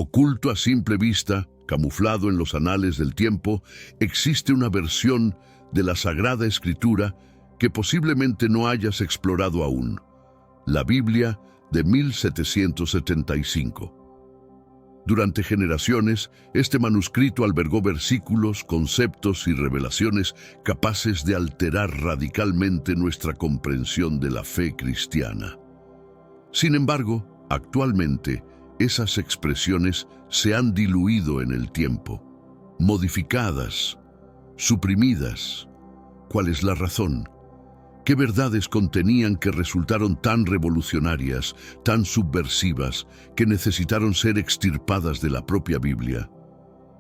Oculto a simple vista, camuflado en los anales del tiempo, existe una versión de la Sagrada Escritura que posiblemente no hayas explorado aún: la Biblia de 1775. Durante generaciones, este manuscrito albergó versículos, conceptos y revelaciones capaces de alterar radicalmente nuestra comprensión de la fe cristiana. Sin embargo, actualmente, esas expresiones se han diluido en el tiempo, modificadas, suprimidas. ¿Cuál es la razón? ¿Qué verdades contenían que resultaron tan revolucionarias, tan subversivas, que necesitaron ser extirpadas de la propia Biblia?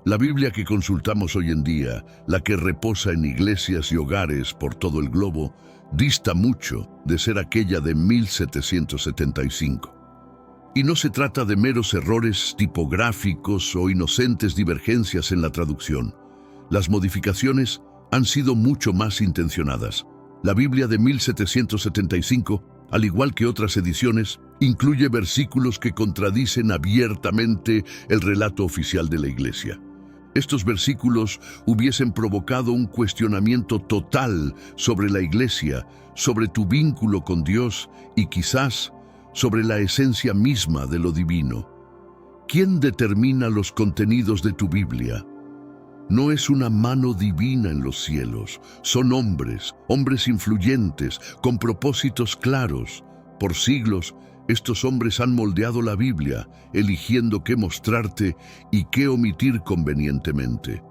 La Biblia que consultamos hoy en día, la que reposa en iglesias y hogares por todo el globo, dista mucho de ser aquella de 1775. Y no se trata de meros errores tipográficos o inocentes divergencias en la traducción. Las modificaciones han sido mucho más intencionadas. La Biblia de 1775, al igual que otras ediciones, incluye versículos que contradicen abiertamente el relato oficial de la Iglesia. Estos versículos hubiesen provocado un cuestionamiento total sobre la Iglesia, sobre tu vínculo con Dios y quizás sobre la esencia misma de lo divino. ¿Quién determina los contenidos de tu Biblia? No es una mano divina en los cielos, son hombres influyentes, con propósitos claros. Por siglos, estos hombres han moldeado la Biblia, eligiendo qué mostrarte y qué omitir convenientemente.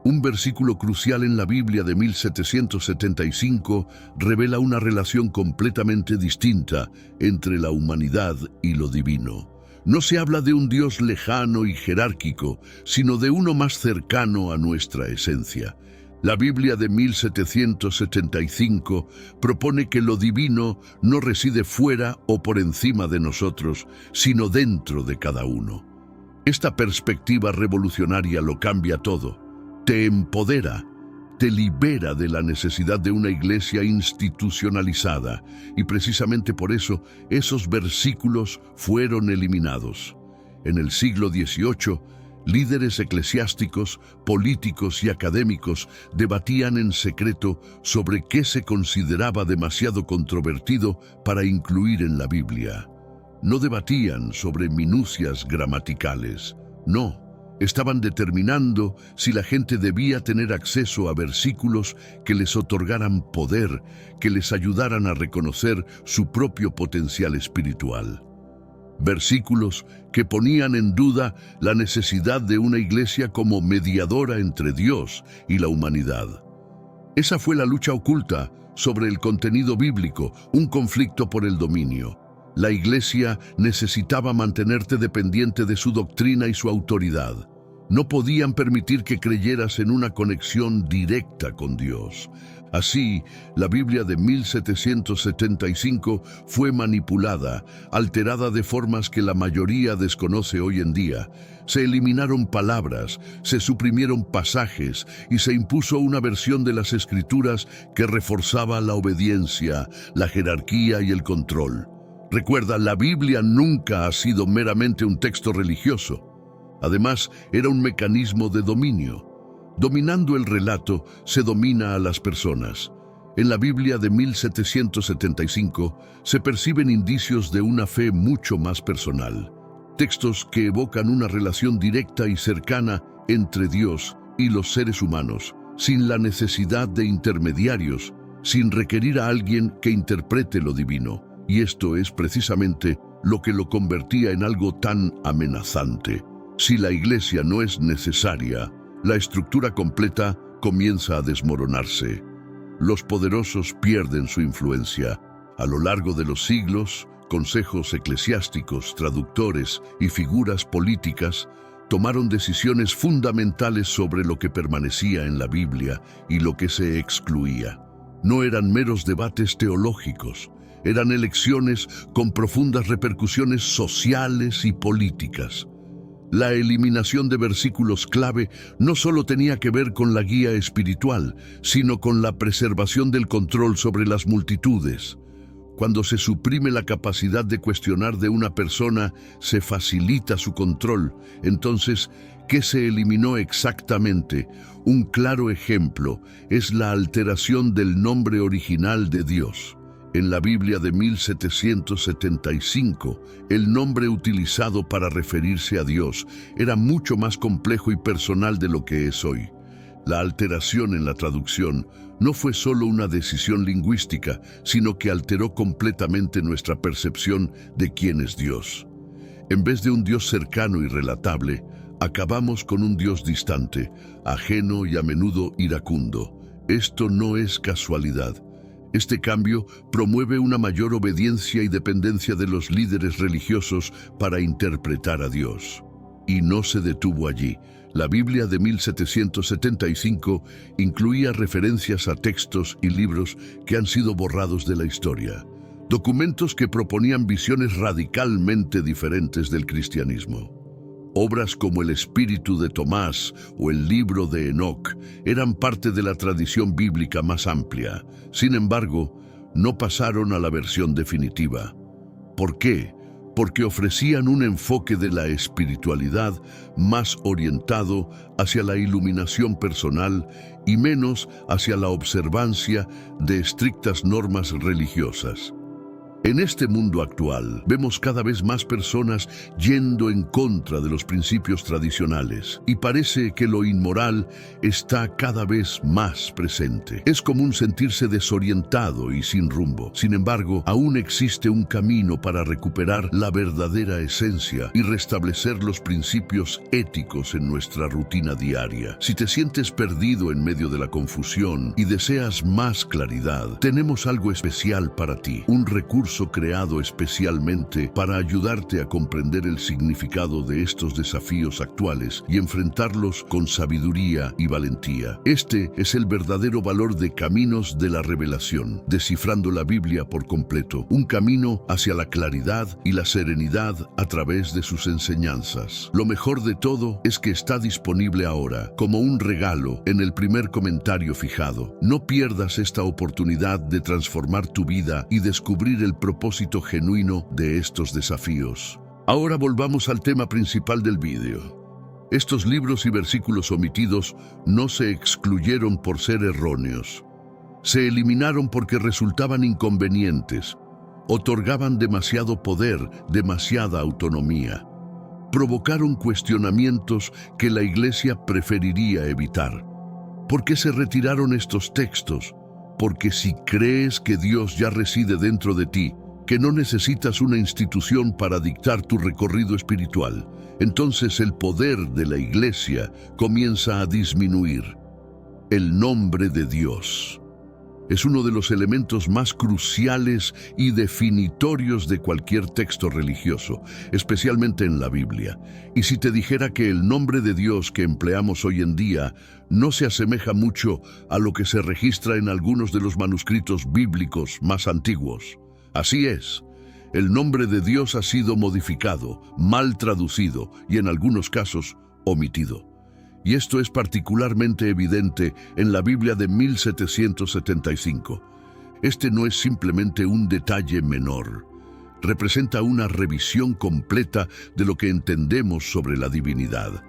Un versículo crucial en la Biblia de 1775 revela una relación completamente distinta entre la humanidad y lo divino. No se habla de un Dios lejano y jerárquico, sino de uno más cercano a nuestra esencia. La Biblia de 1775 propone que lo divino no reside fuera o por encima de nosotros, sino dentro de cada uno. Esta perspectiva revolucionaria lo cambia todo. Te empodera, te libera de la necesidad de una iglesia institucionalizada, y precisamente por eso esos versículos fueron eliminados. En el siglo XVIII, líderes eclesiásticos, políticos y académicos debatían en secreto sobre qué se consideraba demasiado controvertido para incluir en la Biblia. No debatían sobre minucias gramaticales, no. Estaban determinando si la gente debía tener acceso a versículos que les otorgaran poder, que les ayudaran a reconocer su propio potencial espiritual. Versículos que ponían en duda la necesidad de una iglesia como mediadora entre Dios y la humanidad. Esa fue la lucha oculta sobre el contenido bíblico, un conflicto por el dominio. La iglesia necesitaba mantenerte dependiente de su doctrina y su autoridad. No podían permitir que creyeras en una conexión directa con Dios. Así, la Biblia de 1775 fue manipulada, alterada de formas que la mayoría desconoce hoy en día. Se eliminaron palabras, se suprimieron pasajes y se impuso una versión de las Escrituras que reforzaba la obediencia, la jerarquía y el control. Recuerda, la Biblia nunca ha sido meramente un texto religioso. Además, era un mecanismo de dominio. Dominando el relato, se domina a las personas. En la Biblia de 1775 se perciben indicios de una fe mucho más personal. Textos que evocan una relación directa y cercana entre Dios y los seres humanos, sin la necesidad de intermediarios, sin requerir a alguien que interprete lo divino. Y esto es precisamente lo que lo convertía en algo tan amenazante. Si la iglesia no es necesaria, la estructura completa comienza a desmoronarse. Los poderosos pierden su influencia. A lo largo de los siglos, consejos eclesiásticos, traductores y figuras políticas tomaron decisiones fundamentales sobre lo que permanecía en la Biblia y lo que se excluía. No eran meros debates teológicos, eran elecciones con profundas repercusiones sociales y políticas. La eliminación de versículos clave no solo tenía que ver con la guía espiritual, sino con la preservación del control sobre las multitudes. Cuando se suprime la capacidad de cuestionar de una persona, se facilita su control. Entonces, ¿qué se eliminó exactamente? Un claro ejemplo es la alteración del nombre original de Dios. En la Biblia de 1775, el nombre utilizado para referirse a Dios era mucho más complejo y personal de lo que es hoy. La alteración en la traducción no fue solo una decisión lingüística, sino que alteró completamente nuestra percepción de quién es Dios. En vez de un Dios cercano y relatable, acabamos con un Dios distante, ajeno y a menudo iracundo. Esto no es casualidad. Este cambio promueve una mayor obediencia y dependencia de los líderes religiosos para interpretar a Dios. Y no se detuvo allí. La Biblia de 1775 incluía referencias a textos y libros que han sido borrados de la historia, documentos que proponían visiones radicalmente diferentes del cristianismo. Obras como el Espíritu de Tomás o el Libro de Enoc eran parte de la tradición bíblica más amplia. Sin embargo, no pasaron a la versión definitiva. ¿Por qué? Porque ofrecían un enfoque de la espiritualidad más orientado hacia la iluminación personal y menos hacia la observancia de estrictas normas religiosas. En este mundo actual, vemos cada vez más personas yendo en contra de los principios tradicionales y parece que lo inmoral está cada vez más presente. Es común sentirse desorientado y sin rumbo. Sin embargo, aún existe un camino para recuperar la verdadera esencia y restablecer los principios éticos en nuestra rutina diaria. Si te sientes perdido en medio de la confusión y deseas más claridad, tenemos algo especial para ti, un recurso creado especialmente para ayudarte a comprender el significado de estos desafíos actuales y enfrentarlos con sabiduría y valentía. Este es el verdadero valor de Caminos de la Revelación, descifrando la Biblia por completo, un camino hacia la claridad y la serenidad a través de sus enseñanzas. Lo mejor de todo es que está disponible ahora, como un regalo, en el primer comentario fijado. No pierdas esta oportunidad de transformar tu vida y descubrir el propósito genuino de estos desafíos. Ahora volvamos al tema principal del vídeo. Estos libros y versículos omitidos no se excluyeron por ser erróneos. Se eliminaron porque resultaban inconvenientes, otorgaban demasiado poder, demasiada autonomía. Provocaron cuestionamientos que la Iglesia preferiría evitar. ¿Por qué se retiraron estos textos? Porque si crees que Dios ya reside dentro de ti, que no necesitas una institución para dictar tu recorrido espiritual, entonces el poder de la Iglesia comienza a disminuir. El nombre de Dios es uno de los elementos más cruciales y definitorios de cualquier texto religioso, especialmente en la Biblia. Y si te dijera que el nombre de Dios que empleamos hoy en día no se asemeja mucho a lo que se registra en algunos de los manuscritos bíblicos más antiguos. Así es, el nombre de Dios ha sido modificado, mal traducido y en algunos casos omitido. Y esto es particularmente evidente en la Biblia de 1775. Este no es simplemente un detalle menor. Representa una revisión completa de lo que entendemos sobre la divinidad.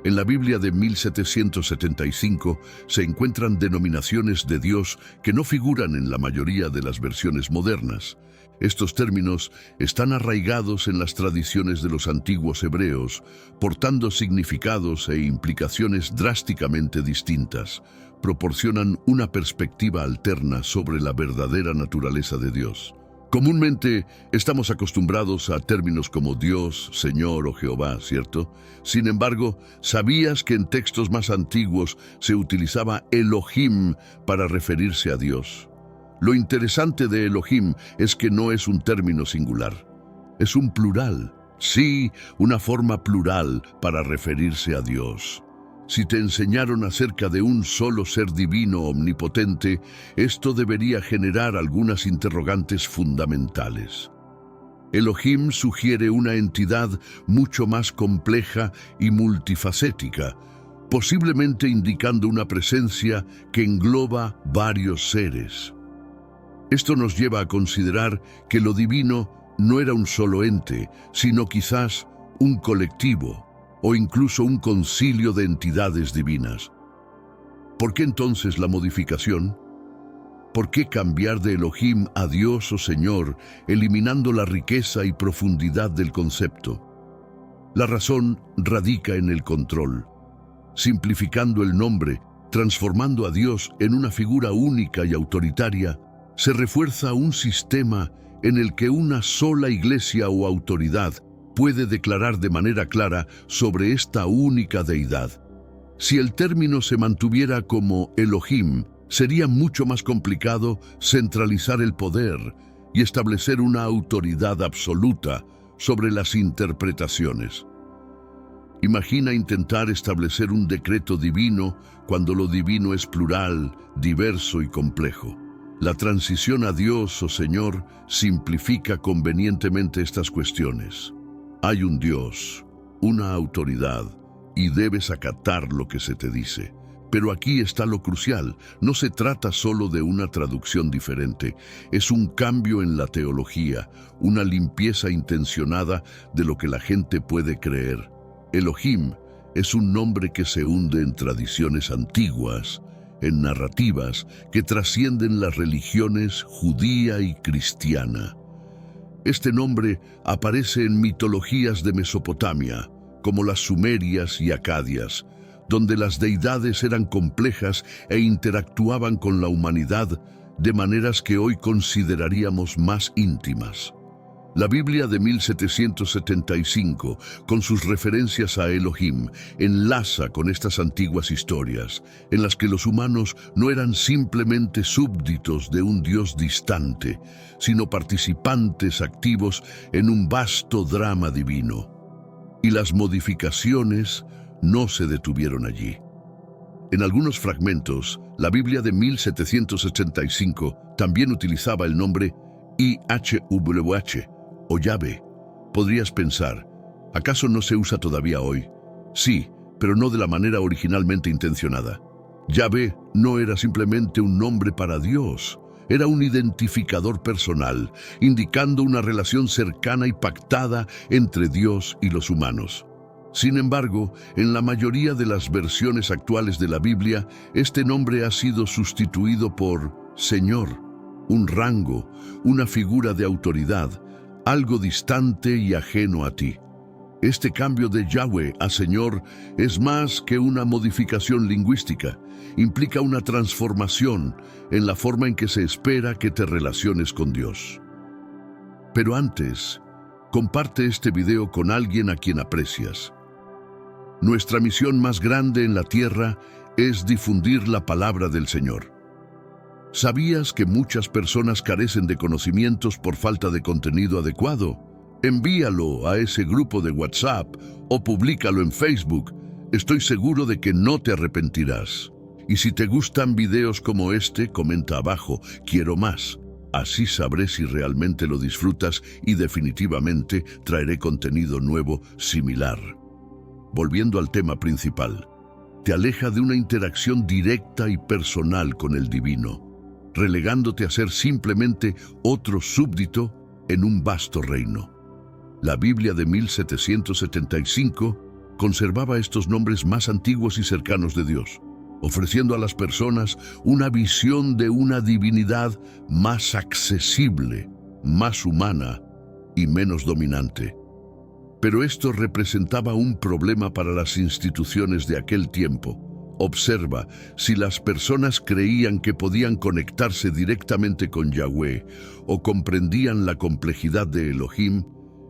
En la Biblia de 1775 se encuentran denominaciones de Dios que no figuran en la mayoría de las versiones modernas. Estos términos están arraigados en las tradiciones de los antiguos hebreos, portando significados e implicaciones drásticamente distintas. Proporcionan una perspectiva alterna sobre la verdadera naturaleza de Dios. Comúnmente estamos acostumbrados a términos como Dios, Señor o Jehová, ¿cierto? Sin embargo, ¿sabías que en textos más antiguos se utilizaba Elohim para referirse a Dios? Lo interesante de Elohim es que no es un término singular, es un plural. Sí, una forma plural para referirse a Dios. Si te enseñaron acerca de un solo ser divino omnipotente, esto debería generar algunas interrogantes fundamentales. Elohim sugiere una entidad mucho más compleja y multifacética, posiblemente indicando una presencia que engloba varios seres. Esto nos lleva a considerar que lo divino no era un solo ente, sino quizás un colectivo o incluso un concilio de entidades divinas. ¿Por qué entonces la modificación? ¿Por qué cambiar de Elohim a Dios o Señor, eliminando la riqueza y profundidad del concepto? La razón radica en el control. Simplificando el nombre, transformando a Dios en una figura única y autoritaria, se refuerza un sistema en el que una sola iglesia o autoridad puede declarar de manera clara sobre esta única deidad. Si el término se mantuviera como Elohim, sería mucho más complicado centralizar el poder y establecer una autoridad absoluta sobre las interpretaciones. Imagina intentar establecer un decreto divino cuando lo divino es plural, diverso y complejo. La transición a Dios o Señor simplifica convenientemente estas cuestiones. Hay un Dios, una autoridad, y debes acatar lo que se te dice. Pero aquí está lo crucial. No se trata solo de una traducción diferente. Es un cambio en la teología, una limpieza intencionada de lo que la gente puede creer. Elohim es un nombre que se hunde en tradiciones antiguas, en narrativas que trascienden las religiones judía y cristiana. Este nombre aparece en mitologías de Mesopotamia, como las sumerias y acadias, donde las deidades eran complejas e interactuaban con la humanidad de maneras que hoy consideraríamos más íntimas. La Biblia de 1775, con sus referencias a Elohim, enlaza con estas antiguas historias, en las que los humanos no eran simplemente súbditos de un Dios distante, sino participantes activos en un vasto drama divino. Y las modificaciones no se detuvieron allí. En algunos fragmentos, la Biblia de 1785 también utilizaba el nombre IHWH, o Yahvé. Podrías pensar, ¿acaso no se usa todavía hoy? Sí, pero no de la manera originalmente intencionada. Yahvé no era simplemente un nombre para Dios, era un identificador personal, indicando una relación cercana y pactada entre Dios y los humanos. Sin embargo, en la mayoría de las versiones actuales de la Biblia, este nombre ha sido sustituido por Señor, un rango, una figura de autoridad, algo distante y ajeno a ti. Este cambio de Yahweh a Señor es más que una modificación lingüística, implica una transformación en la forma en que se espera que te relaciones con Dios. Pero antes, comparte este video con alguien a quien aprecias. Nuestra misión más grande en la tierra es difundir la palabra del Señor. ¿Sabías que muchas personas carecen de conocimientos por falta de contenido adecuado? Envíalo a ese grupo de WhatsApp o públicalo en Facebook. Estoy seguro de que no te arrepentirás. Y si te gustan videos como este, comenta abajo, quiero más. Así sabré si realmente lo disfrutas y definitivamente traeré contenido nuevo similar. Volviendo al tema principal, te aleja de una interacción directa y personal con el divino, relegándote a ser simplemente otro súbdito en un vasto reino. La Biblia de 1775 conservaba estos nombres más antiguos y cercanos de Dios, ofreciendo a las personas una visión de una divinidad más accesible, más humana y menos dominante. Pero esto representaba un problema para las instituciones de aquel tiempo. Observa, si las personas creían que podían conectarse directamente con Yahweh o comprendían la complejidad de Elohim,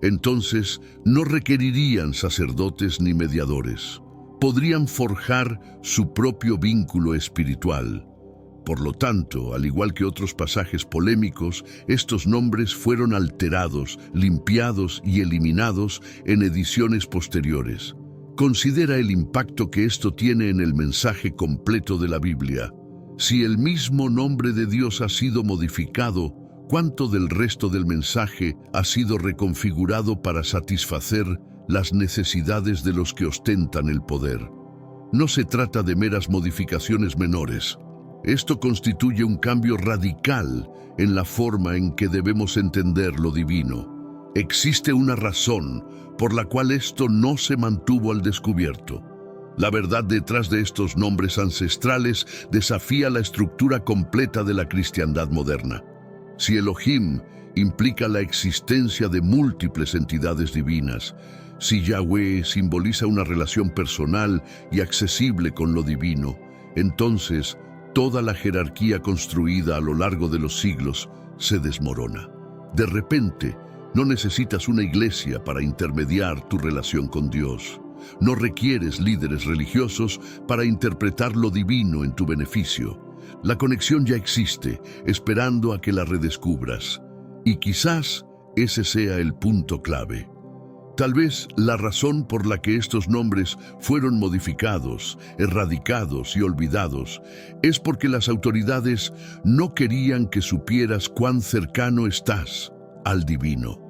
entonces no requerirían sacerdotes ni mediadores. Podrían forjar su propio vínculo espiritual. Por lo tanto, al igual que otros pasajes polémicos, estos nombres fueron alterados, limpiados y eliminados en ediciones posteriores. Considera el impacto que esto tiene en el mensaje completo de la Biblia. Si el mismo nombre de Dios ha sido modificado, ¿cuánto del resto del mensaje ha sido reconfigurado para satisfacer las necesidades de los que ostentan el poder? No se trata de meras modificaciones menores. Esto constituye un cambio radical en la forma en que debemos entender lo divino. Existe una razón por la cual esto no se mantuvo al descubierto. La verdad detrás de estos nombres ancestrales desafía la estructura completa de la cristiandad moderna. Si Elohim implica la existencia de múltiples entidades divinas, si Yahweh simboliza una relación personal y accesible con lo divino, entonces toda la jerarquía construida a lo largo de los siglos se desmorona. De repente, no necesitas una iglesia para intermediar tu relación con Dios. No requieres líderes religiosos para interpretar lo divino en tu beneficio. La conexión ya existe, esperando a que la redescubras. Y quizás ese sea el punto clave. Tal vez la razón por la que estos nombres fueron modificados, erradicados y olvidados es porque las autoridades no querían que supieras cuán cercano estás al divino.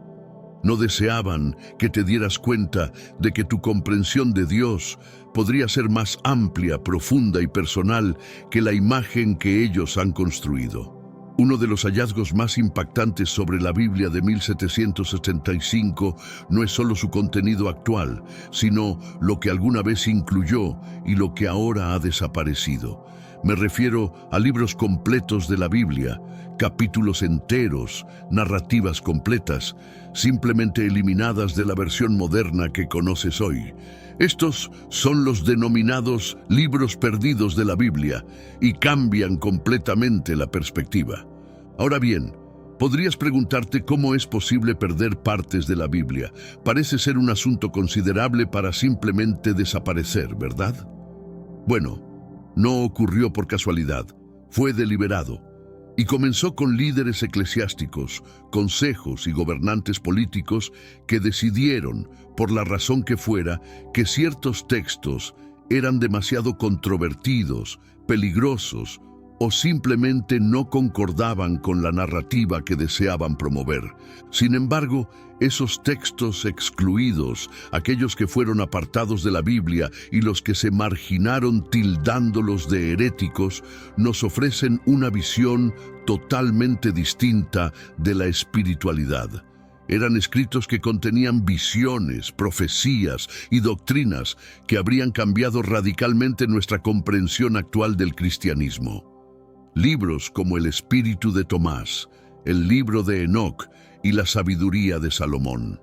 No deseaban que te dieras cuenta de que tu comprensión de Dios podría ser más amplia, profunda y personal que la imagen que ellos han construido. Uno de los hallazgos más impactantes sobre la Biblia de 1775 no es solo su contenido actual, sino lo que alguna vez incluyó y lo que ahora ha desaparecido. Me refiero a libros completos de la Biblia, capítulos enteros, narrativas completas, simplemente eliminadas de la versión moderna que conoces hoy. Estos son los denominados libros perdidos de la Biblia y cambian completamente la perspectiva. Ahora bien, podrías preguntarte cómo es posible perder partes de la Biblia. Parece ser un asunto considerable para simplemente desaparecer, ¿verdad? Bueno, no ocurrió por casualidad, fue deliberado. Y comenzó con líderes eclesiásticos, consejos y gobernantes políticos que decidieron, por la razón que fuera, que ciertos textos eran demasiado controvertidos, peligrosos o simplemente no concordaban con la narrativa que deseaban promover. Sin embargo, esos textos excluidos, aquellos que fueron apartados de la Biblia y los que se marginaron tildándolos de heréticos, nos ofrecen una visión totalmente distinta de la espiritualidad. Eran escritos que contenían visiones, profecías y doctrinas que habrían cambiado radicalmente nuestra comprensión actual del cristianismo. Libros como El Espíritu de Tomás, el Libro de Enoc y la Sabiduría de Salomón.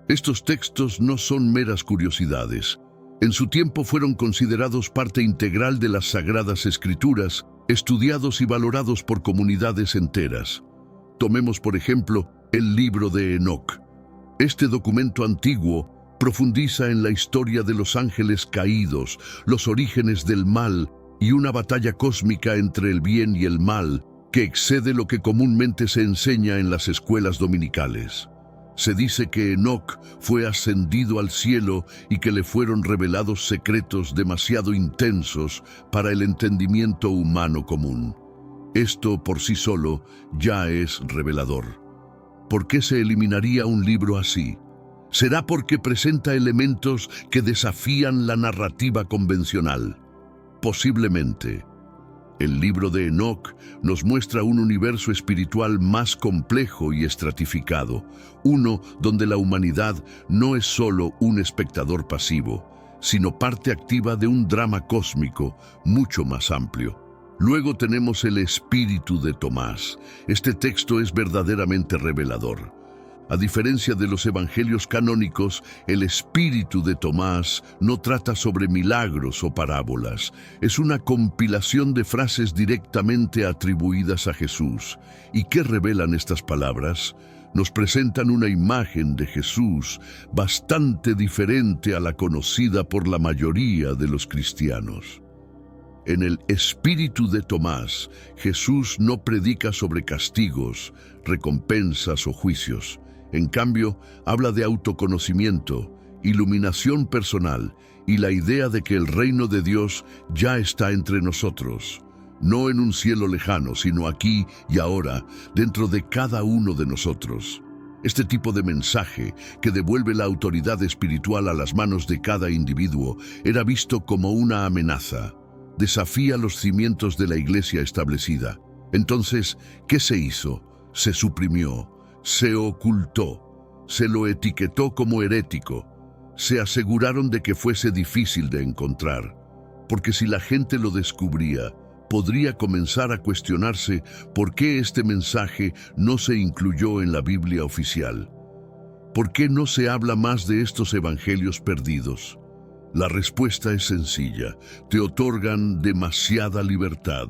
Estos textos no son meras curiosidades. En su tiempo fueron considerados parte integral de las Sagradas Escrituras, estudiados y valorados por comunidades enteras. Tomemos, por ejemplo, el Libro de Enoc. Este documento antiguo profundiza en la historia de los ángeles caídos, los orígenes del mal y una batalla cósmica entre el bien y el mal que excede lo que comúnmente se enseña en las escuelas dominicales. Se dice que Enoc fue ascendido al cielo y que le fueron revelados secretos demasiado intensos para el entendimiento humano común. Esto por sí solo ya es revelador. ¿Por qué se eliminaría un libro así? ¿Será porque presenta elementos que desafían la narrativa convencional? Posiblemente. El libro de Enoc nos muestra un universo espiritual más complejo y estratificado, uno donde la humanidad no es solo un espectador pasivo, sino parte activa de un drama cósmico mucho más amplio. Luego tenemos el Espíritu de Tomás. Este texto es verdaderamente revelador. A diferencia de los evangelios canónicos, el Espíritu de Tomás no trata sobre milagros o parábolas. Es una compilación de frases directamente atribuidas a Jesús. ¿Y qué revelan estas palabras? Nos presentan una imagen de Jesús bastante diferente a la conocida por la mayoría de los cristianos. En el Espíritu de Tomás, Jesús no predica sobre castigos, recompensas o juicios. En cambio, habla de autoconocimiento, iluminación personal y la idea de que el reino de Dios ya está entre nosotros, no en un cielo lejano, sino aquí y ahora, dentro de cada uno de nosotros. Este tipo de mensaje, que devuelve la autoridad espiritual a las manos de cada individuo, era visto como una amenaza. desafía los cimientos de la iglesia establecida. Entonces, ¿qué se hizo? Se suprimió, se ocultó, se lo etiquetó como herético. Se aseguraron de que fuese difícil de encontrar, porque si la gente lo descubría, podría comenzar a cuestionarse por qué este mensaje no se incluyó en la Biblia oficial. ¿Por qué no se habla más de estos evangelios perdidos? La respuesta es sencilla: te otorgan demasiada libertad.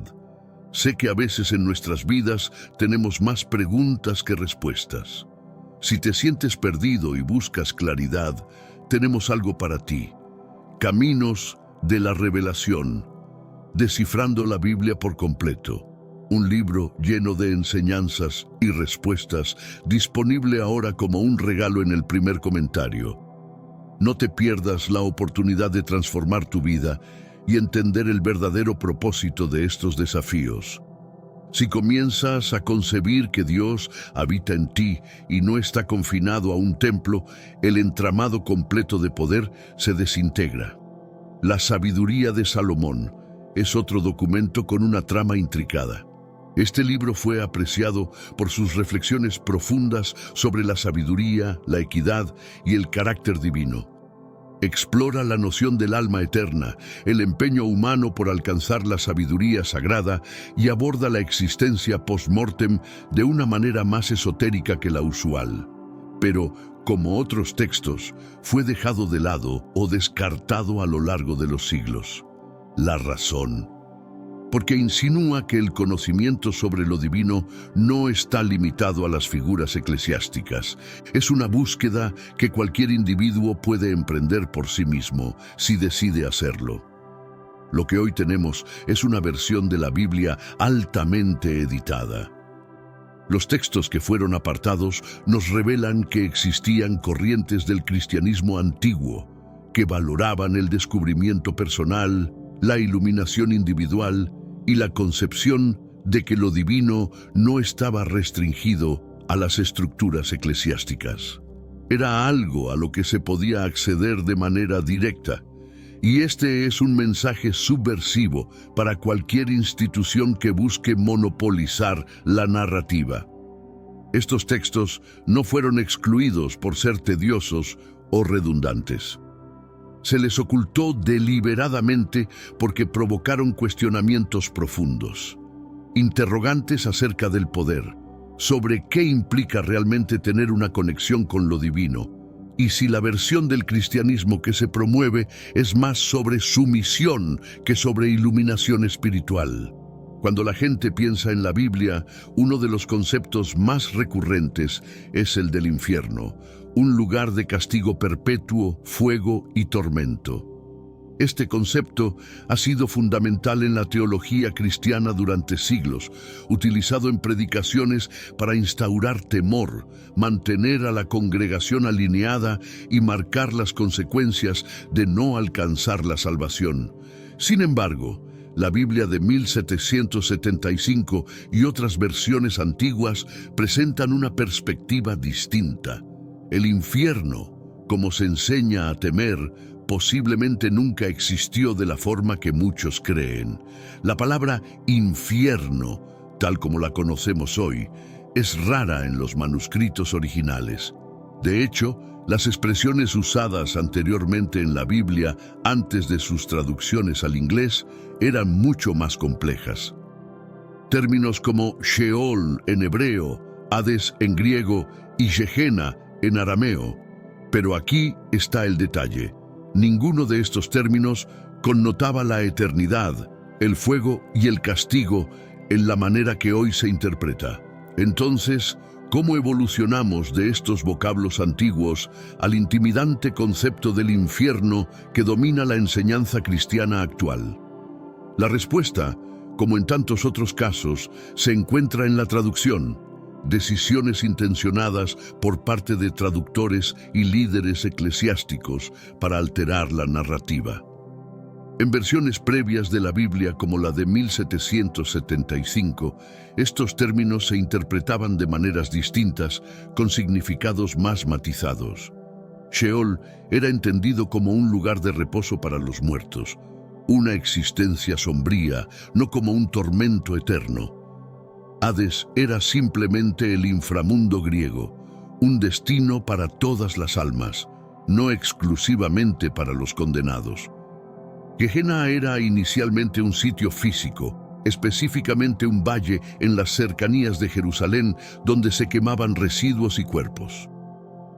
Sé que a veces en nuestras vidas tenemos más preguntas que respuestas. Si te sientes perdido y buscas claridad, tenemos algo para ti. Caminos de la Revelación, descifrando la Biblia por completo. Un libro lleno de enseñanzas y respuestas, disponible ahora como un regalo en el primer comentario. No te pierdas la oportunidad de transformar tu vida y entender el verdadero propósito de estos desafíos. Si comienzas a concebir que Dios habita en ti y no está confinado a un templo, el entramado completo de poder se desintegra. La sabiduría de Salomón es otro documento con una trama intricada. Este libro fue apreciado por sus reflexiones profundas sobre la sabiduría, la equidad y el carácter divino. Explora la noción del alma eterna, el empeño humano por alcanzar la sabiduría sagrada y aborda la existencia post-mortem de una manera más esotérica que la usual. Pero, como otros textos, fue dejado de lado o descartado a lo largo de los siglos. La razón. Porque insinúa que el conocimiento sobre lo divino no está limitado a las figuras eclesiásticas. Es una búsqueda que cualquier individuo puede emprender por sí mismo, si decide hacerlo. Lo que hoy tenemos es una versión de la Biblia altamente editada. Los textos que fueron apartados nos revelan que existían corrientes del cristianismo antiguo que valoraban el descubrimiento personal, la iluminación individual y la concepción de que lo divino no estaba restringido a las estructuras eclesiásticas. Era algo a lo que se podía acceder de manera directa, y este es un mensaje subversivo para cualquier institución que busque monopolizar la narrativa. Estos textos no fueron excluidos por ser tediosos o redundantes. Se les ocultó deliberadamente porque provocaron cuestionamientos profundos, interrogantes acerca del poder, sobre qué implica realmente tener una conexión con lo divino, y si la versión del cristianismo que se promueve es más sobre sumisión que sobre iluminación espiritual. Cuando la gente piensa en la Biblia, uno de los conceptos más recurrentes es el del infierno, un lugar de castigo perpetuo, fuego y tormento. Este concepto ha sido fundamental en la teología cristiana durante siglos, utilizado en predicaciones para instaurar temor, mantener a la congregación alineada y marcar las consecuencias de no alcanzar la salvación. Sin embargo, la Biblia de 1775 y otras versiones antiguas presentan una perspectiva distinta. El infierno, como se enseña a temer, posiblemente nunca existió de la forma que muchos creen. La palabra infierno, tal como la conocemos hoy, es rara en los manuscritos originales. De hecho, las expresiones usadas anteriormente en la Biblia, antes de sus traducciones al inglés, eran mucho más complejas. Términos como Sheol en hebreo, Hades en griego y Gehenna en arameo. Pero aquí está el detalle. Ninguno de estos términos connotaba la eternidad, el fuego y el castigo en la manera que hoy se interpreta. Entonces, ¿cómo evolucionamos de estos vocablos antiguos al intimidante concepto del infierno que domina la enseñanza cristiana actual? La respuesta, como en tantos otros casos, se encuentra en la traducción. Decisiones intencionadas por parte de traductores y líderes eclesiásticos para alterar la narrativa. En versiones previas de la Biblia, como la de 1775, estos términos se interpretaban de maneras distintas, con significados más matizados. Sheol era entendido como un lugar de reposo para los muertos, una existencia sombría, no como un tormento eterno. Hades era simplemente el inframundo griego, un destino para todas las almas, no exclusivamente para los condenados. Gehenna era inicialmente un sitio físico, específicamente un valle en las cercanías de Jerusalén donde se quemaban residuos y cuerpos.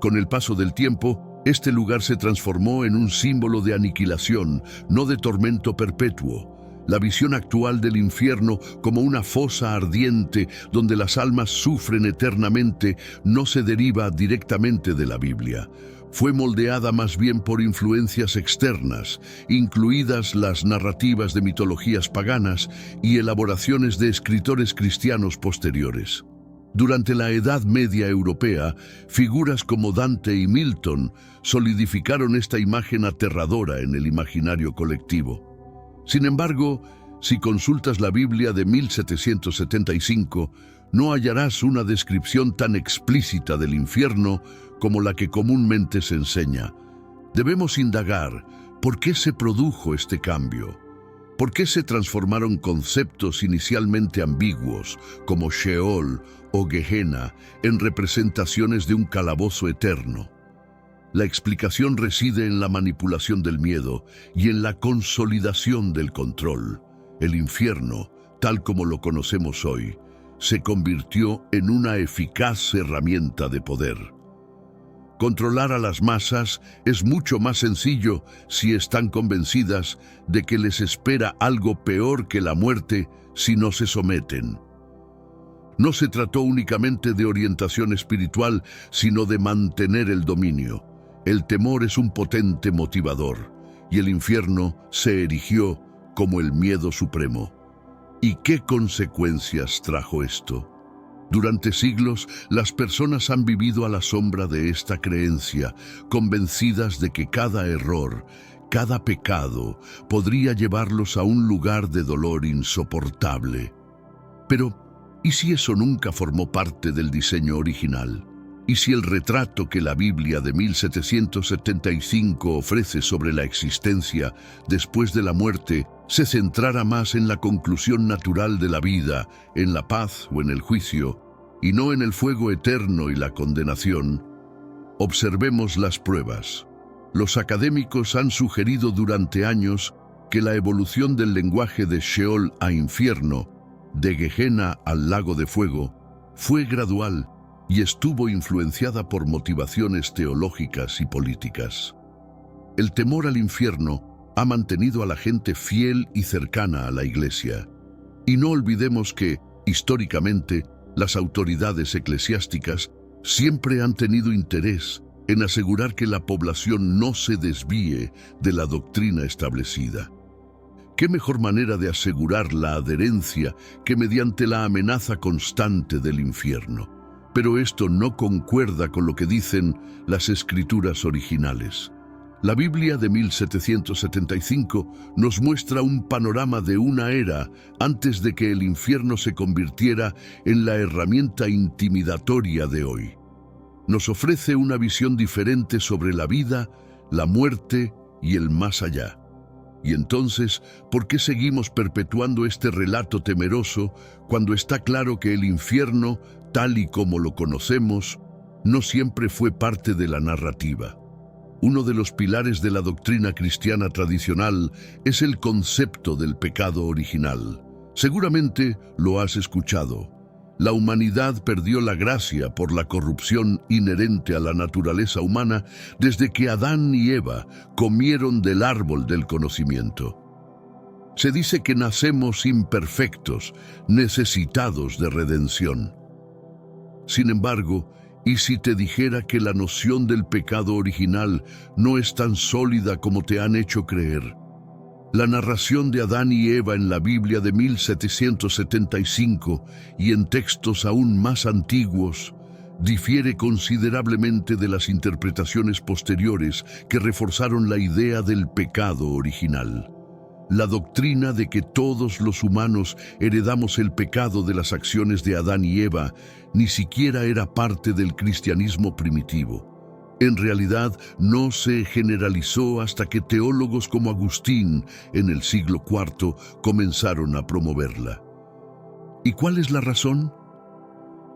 Con el paso del tiempo, este lugar se transformó en un símbolo de aniquilación, no de tormento perpetuo. La visión actual del infierno como una fosa ardiente donde las almas sufren eternamente no se deriva directamente de la Biblia. Fue moldeada más bien por influencias externas, incluidas las narrativas de mitologías paganas y elaboraciones de escritores cristianos posteriores. Durante la Edad Media europea, figuras como Dante y Milton solidificaron esta imagen aterradora en el imaginario colectivo. Sin embargo, si consultas la Biblia de 1775, no hallarás una descripción tan explícita del infierno como la que comúnmente se enseña. Debemos indagar por qué se produjo este cambio. ¿Por qué se transformaron conceptos inicialmente ambiguos, como Sheol o Gehenna, en representaciones de un calabozo eterno? La explicación reside en la manipulación del miedo y en la consolidación del control. El infierno, tal como lo conocemos hoy, se convirtió en una eficaz herramienta de poder. Controlar a las masas es mucho más sencillo si están convencidas de que les espera algo peor que la muerte si no se someten. No se trató únicamente de orientación espiritual, sino de mantener el dominio. El temor es un potente motivador, y el infierno se erigió como el miedo supremo. ¿Y qué consecuencias trajo esto? Durante siglos, las personas han vivido a la sombra de esta creencia, convencidas de que cada error, cada pecado, podría llevarlos a un lugar de dolor insoportable. Pero, ¿y si eso nunca formó parte del diseño original? ¿Y si el retrato que la Biblia de 1775 ofrece sobre la existencia después de la muerte se centrara más en la conclusión natural de la vida, en la paz o en el juicio, y no en el fuego eterno y la condenación? Observemos las pruebas. Los académicos han sugerido durante años que la evolución del lenguaje de Sheol a infierno, de Gehenna al lago de fuego, fue gradual y estuvo influenciada por motivaciones teológicas y políticas. El temor al infierno ha mantenido a la gente fiel y cercana a la Iglesia. Y no olvidemos que, históricamente, las autoridades eclesiásticas siempre han tenido interés en asegurar que la población no se desvíe de la doctrina establecida. ¿Qué mejor manera de asegurar la adherencia que mediante la amenaza constante del infierno? Pero esto no concuerda con lo que dicen las escrituras originales. La Biblia de 1775 nos muestra un panorama de una era antes de que el infierno se convirtiera en la herramienta intimidatoria de hoy. Nos ofrece una visión diferente sobre la vida, la muerte y el más allá. Y entonces, ¿por qué seguimos perpetuando este relato temeroso cuando está claro que el infierno, tal y como lo conocemos, no siempre fue parte de la narrativa? Uno de los pilares de la doctrina cristiana tradicional es el concepto del pecado original. Seguramente lo has escuchado. La humanidad perdió la gracia por la corrupción inherente a la naturaleza humana desde que Adán y Eva comieron del árbol del conocimiento. Se dice que nacemos imperfectos, necesitados de redención. Sin embargo, ¿y si te dijera que la noción del pecado original no es tan sólida como te han hecho creer? La narración de Adán y Eva en la Biblia de 1775 y en textos aún más antiguos difiere considerablemente de las interpretaciones posteriores que reforzaron la idea del pecado original. La doctrina de que todos los humanos heredamos el pecado de las acciones de Adán y Eva ni siquiera era parte del cristianismo primitivo. En realidad, no se generalizó hasta que teólogos como Agustín, en el siglo IV, comenzaron a promoverla. ¿Y cuál es la razón?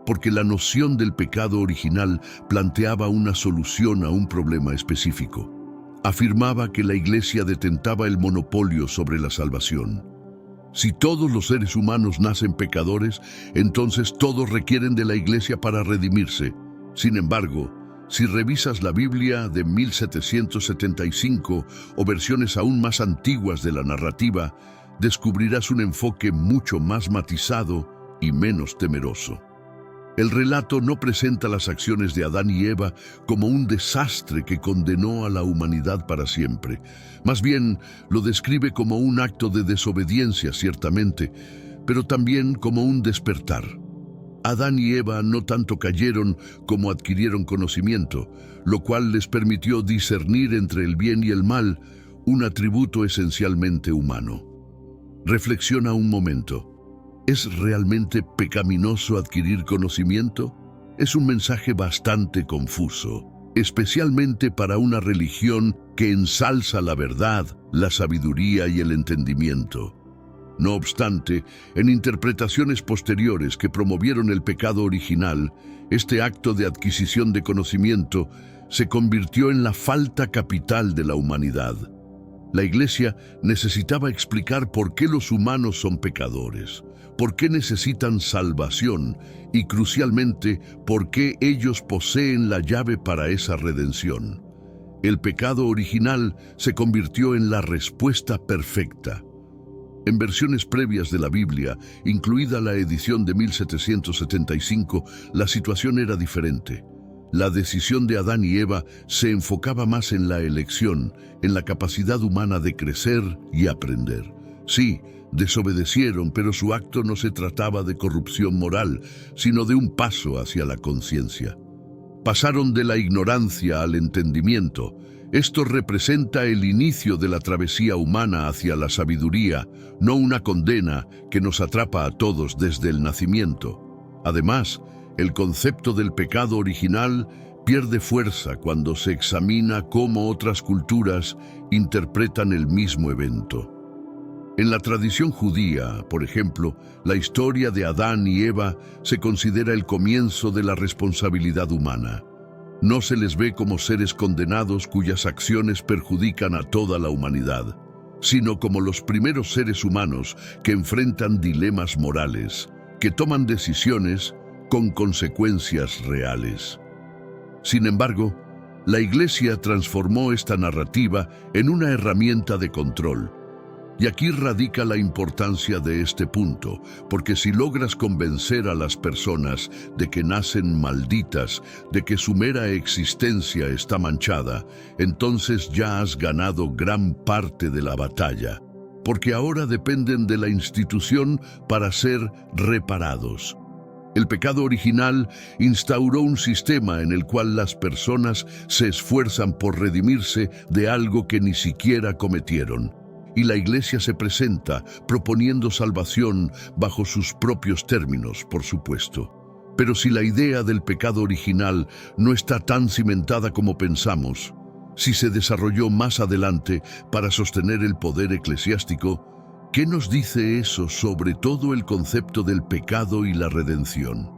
Porque la noción del pecado original planteaba una solución a un problema específico. Afirmaba que la Iglesia detentaba el monopolio sobre la salvación. Si todos los seres humanos nacen pecadores, entonces todos requieren de la Iglesia para redimirse. Sin embargo, si revisas la Biblia de 1775 o versiones aún más antiguas de la narrativa, descubrirás un enfoque mucho más matizado y menos temeroso. El relato no presenta las acciones de Adán y Eva como un desastre que condenó a la humanidad para siempre. Más bien, lo describe como un acto de desobediencia, ciertamente, pero también como un despertar. Adán y Eva no tanto cayeron como adquirieron conocimiento, lo cual les permitió discernir entre el bien y el mal, un atributo esencialmente humano. Reflexiona un momento. ¿Es realmente pecaminoso adquirir conocimiento? Es un mensaje bastante confuso, especialmente para una religión que ensalza la verdad, la sabiduría y el entendimiento. No obstante, en interpretaciones posteriores que promovieron el pecado original, este acto de adquisición de conocimiento se convirtió en la falta capital de la humanidad. La Iglesia necesitaba explicar por qué los humanos son pecadores, por qué necesitan salvación y, crucialmente, por qué ellos poseen la llave para esa redención. El pecado original se convirtió en la respuesta perfecta. En versiones previas de la Biblia, incluida la edición de 1775, la situación era diferente. La decisión de Adán y Eva se enfocaba más en la elección, en la capacidad humana de crecer y aprender. Sí, desobedecieron, pero su acto no se trataba de corrupción moral, sino de un paso hacia la conciencia. Pasaron de la ignorancia al entendimiento. Esto representa el inicio de la travesía humana hacia la sabiduría, no una condena que nos atrapa a todos desde el nacimiento. Además, el concepto del pecado original pierde fuerza cuando se examina cómo otras culturas interpretan el mismo evento. En la tradición judía, por ejemplo, la historia de Adán y Eva se considera el comienzo de la responsabilidad humana. No se les ve como seres condenados cuyas acciones perjudican a toda la humanidad, sino como los primeros seres humanos que enfrentan dilemas morales, que toman decisiones con consecuencias reales. Sin embargo, la Iglesia transformó esta narrativa en una herramienta de control. Y aquí radica la importancia de este punto, porque si logras convencer a las personas de que nacen malditas, de que su mera existencia está manchada, entonces ya has ganado gran parte de la batalla, porque ahora dependen de la institución para ser reparados. El pecado original instauró un sistema en el cual las personas se esfuerzan por redimirse de algo que ni siquiera cometieron. Y la Iglesia se presenta proponiendo salvación bajo sus propios términos, por supuesto. Pero si la idea del pecado original no está tan cimentada como pensamos, si se desarrolló más adelante para sostener el poder eclesiástico, ¿qué nos dice eso sobre todo el concepto del pecado y la redención?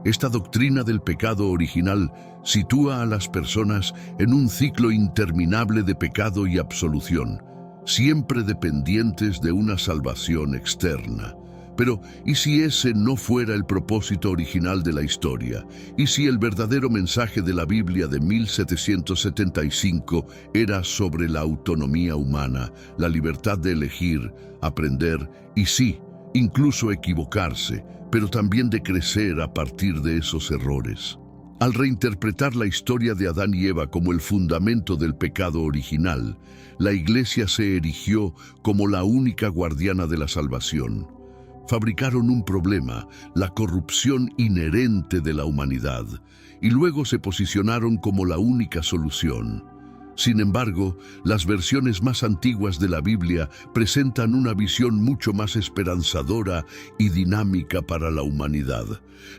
Esta doctrina del pecado original sitúa a las personas en un ciclo interminable de pecado y absolución, siempre dependientes de una salvación externa. Pero, ¿y si ese no fuera el propósito original de la historia? ¿Y si el verdadero mensaje de la Biblia de 1775 era sobre la autonomía humana, la libertad de elegir, aprender y sí, incluso equivocarse, pero también de crecer a partir de esos errores? Al reinterpretar la historia de Adán y Eva como el fundamento del pecado original, la Iglesia se erigió como la única guardiana de la salvación. Fabricaron un problema, la corrupción inherente de la humanidad, y luego se posicionaron como la única solución. Sin embargo, las versiones más antiguas de la Biblia presentan una visión mucho más esperanzadora y dinámica para la humanidad.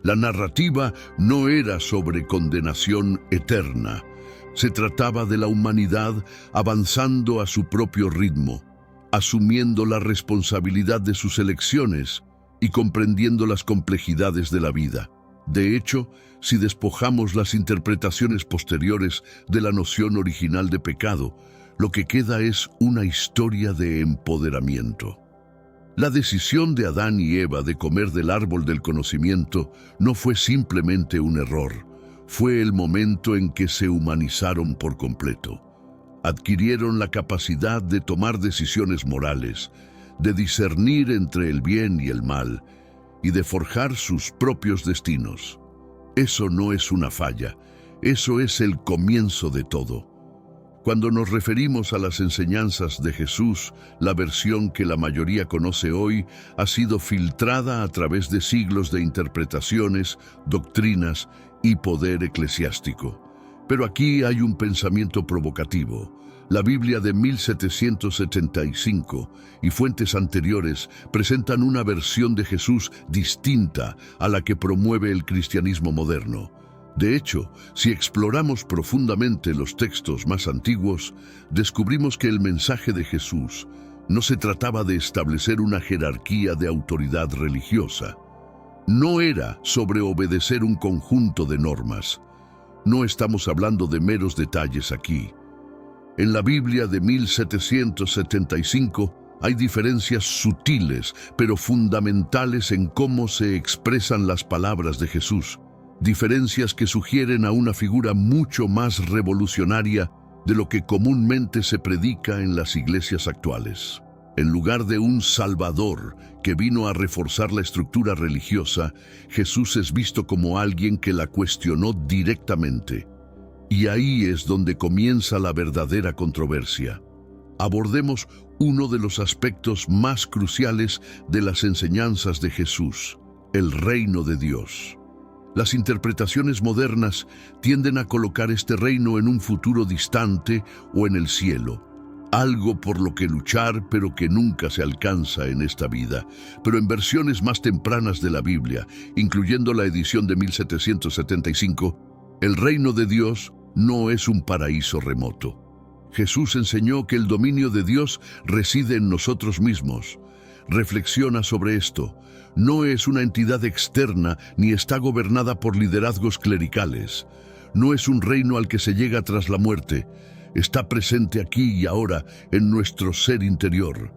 La narrativa no era sobre condenación eterna, Se trataba de la humanidad avanzando a su propio ritmo, asumiendo la responsabilidad de sus elecciones y comprendiendo las complejidades de la vida. De hecho, si despojamos las interpretaciones posteriores de la noción original de pecado, lo que queda es una historia de empoderamiento. La decisión de Adán y Eva de comer del árbol del conocimiento no fue simplemente un error, fue el momento en que se humanizaron por completo. Adquirieron la capacidad de tomar decisiones morales, de discernir entre el bien y el mal, y de forjar sus propios destinos. Eso no es una falla, eso es el comienzo de todo. Cuando nos referimos a las enseñanzas de Jesús, la versión que la mayoría conoce hoy ha sido filtrada a través de siglos de interpretaciones, doctrinas y poder eclesiástico. Pero aquí hay un pensamiento provocativo. La Biblia de 1775 y fuentes anteriores presentan una versión de Jesús distinta a la que promueve el cristianismo moderno. De hecho, si exploramos profundamente los textos más antiguos, descubrimos que el mensaje de Jesús no se trataba de establecer una jerarquía de autoridad religiosa. No era sobre obedecer un conjunto de normas. No estamos hablando de meros detalles aquí. En la Biblia de 1775 hay diferencias sutiles, pero fundamentales en cómo se expresan las palabras de Jesús. Diferencias que sugieren a una figura mucho más revolucionaria de lo que comúnmente se predica en las iglesias actuales. En lugar de un Salvador que vino a reforzar la estructura religiosa, Jesús es visto como alguien que la cuestionó directamente. Y ahí es donde comienza la verdadera controversia. Abordemos uno de los aspectos más cruciales de las enseñanzas de Jesús, el reino de Dios. Las interpretaciones modernas tienden a colocar este reino en un futuro distante o en el cielo, algo por lo que luchar pero que nunca se alcanza en esta vida. Pero en versiones más tempranas de la Biblia, incluyendo la edición de 1775, el reino de Dios no es un paraíso remoto. Jesús enseñó que el dominio de Dios reside en nosotros mismos. Reflexiona sobre esto. No es una entidad externa ni está gobernada por liderazgos clericales. No es un reino al que se llega tras la muerte. Está presente aquí y ahora en nuestro ser interior.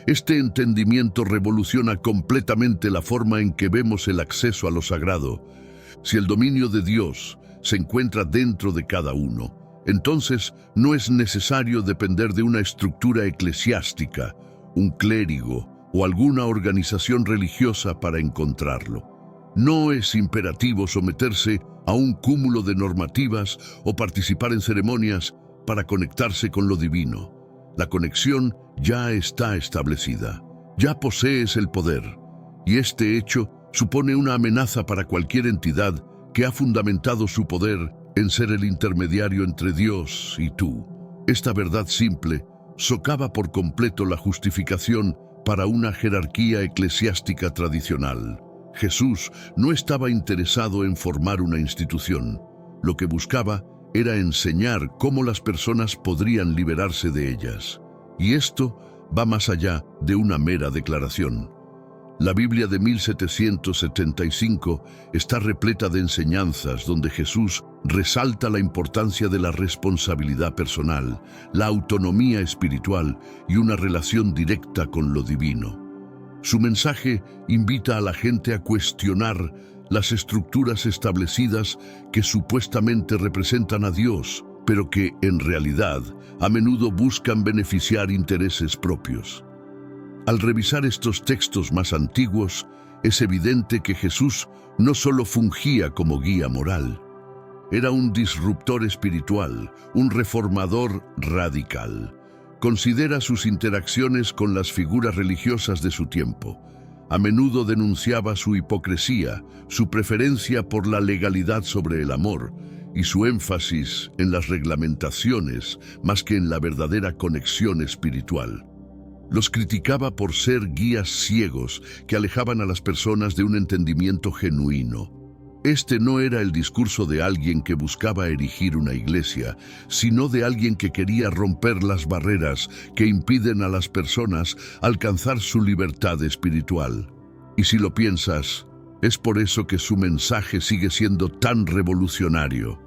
Este entendimiento revoluciona completamente la forma en que vemos el acceso a lo sagrado. Si el dominio de Dios se encuentra dentro de cada uno, entonces no es necesario depender de una estructura eclesiástica, un clérigo o alguna organización religiosa para encontrarlo. No es imperativo someterse a un cúmulo de normativas o participar en ceremonias para conectarse con lo divino. La conexión ya está establecida. Ya posees el poder. Y este hecho supone una amenaza para cualquier entidad que ha fundamentado su poder en ser el intermediario entre Dios y tú. Esta verdad simple socava por completo la justificación para una jerarquía eclesiástica tradicional. Jesús no estaba interesado en formar una institución. Lo que buscaba era enseñar cómo las personas podrían liberarse de ellas. Y esto va más allá de una mera declaración. La Biblia de 1775 está repleta de enseñanzas donde Jesús resalta la importancia de la responsabilidad personal, la autonomía espiritual y una relación directa con lo divino. Su mensaje invita a la gente a cuestionar las estructuras establecidas que supuestamente representan a Dios, pero que, en realidad, a menudo buscan beneficiar intereses propios. Al revisar estos textos más antiguos, es evidente que Jesús no solo fungía como guía moral, era un disruptor espiritual, un reformador radical. Considera sus interacciones con las figuras religiosas de su tiempo. A menudo denunciaba su hipocresía, su preferencia por la legalidad sobre el amor y su énfasis en las reglamentaciones más que en la verdadera conexión espiritual. Los criticaba por ser guías ciegos que alejaban a las personas de un entendimiento genuino. Este no era el discurso de alguien que buscaba erigir una iglesia, sino de alguien que quería romper las barreras que impiden a las personas alcanzar su libertad espiritual. Y si lo piensas, es por eso que su mensaje sigue siendo tan revolucionario.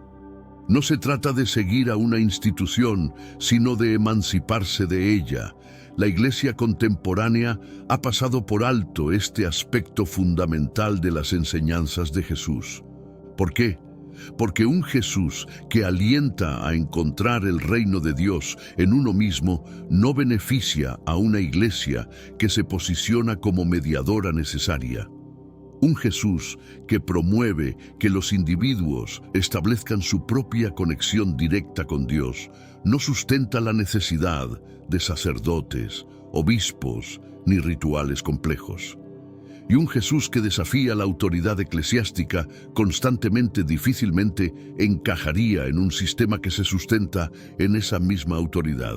No se trata de seguir a una institución, sino de emanciparse de ella. La Iglesia contemporánea ha pasado por alto este aspecto fundamental de las enseñanzas de Jesús. ¿Por qué? Porque un Jesús que alienta a encontrar el reino de Dios en uno mismo no beneficia a una iglesia que se posiciona como mediadora necesaria. Un Jesús que promueve que los individuos establezcan su propia conexión directa con Dios no sustenta la necesidad de sacerdotes, obispos ni rituales complejos. Y un Jesús que desafía la autoridad eclesiástica constantemente difícilmente encajaría en un sistema que se sustenta en esa misma autoridad.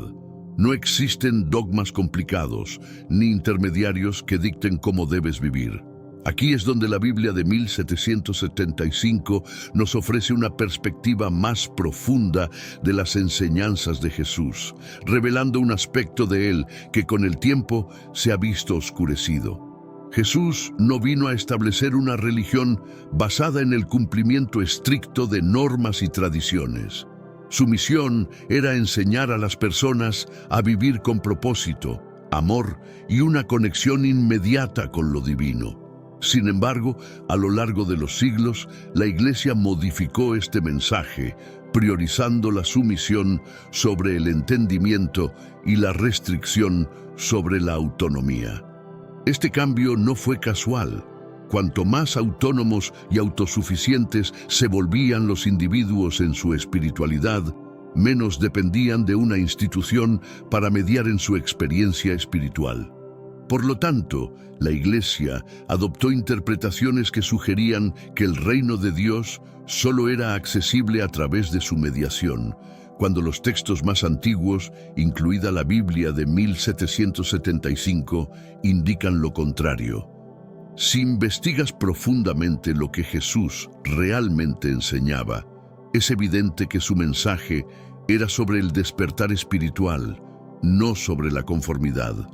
No existen dogmas complicados ni intermediarios que dicten cómo debes vivir. Aquí es donde la Biblia de 1775 nos ofrece una perspectiva más profunda de las enseñanzas de Jesús, revelando un aspecto de él que con el tiempo se ha visto oscurecido. Jesús no vino a establecer una religión basada en el cumplimiento estricto de normas y tradiciones. Su misión era enseñar a las personas a vivir con propósito, amor y una conexión inmediata con lo divino. Sin embargo, a lo largo de los siglos, la Iglesia modificó este mensaje, priorizando la sumisión sobre el entendimiento y la restricción sobre la autonomía. Este cambio no fue casual. Cuanto más autónomos y autosuficientes se volvían los individuos en su espiritualidad, menos dependían de una institución para mediar en su experiencia espiritual. Por lo tanto, la Iglesia adoptó interpretaciones que sugerían que el reino de Dios solo era accesible a través de su mediación, cuando los textos más antiguos, incluida la Biblia de 1775, indican lo contrario. Si investigas profundamente lo que Jesús realmente enseñaba, es evidente que su mensaje era sobre el despertar espiritual, no sobre la conformidad.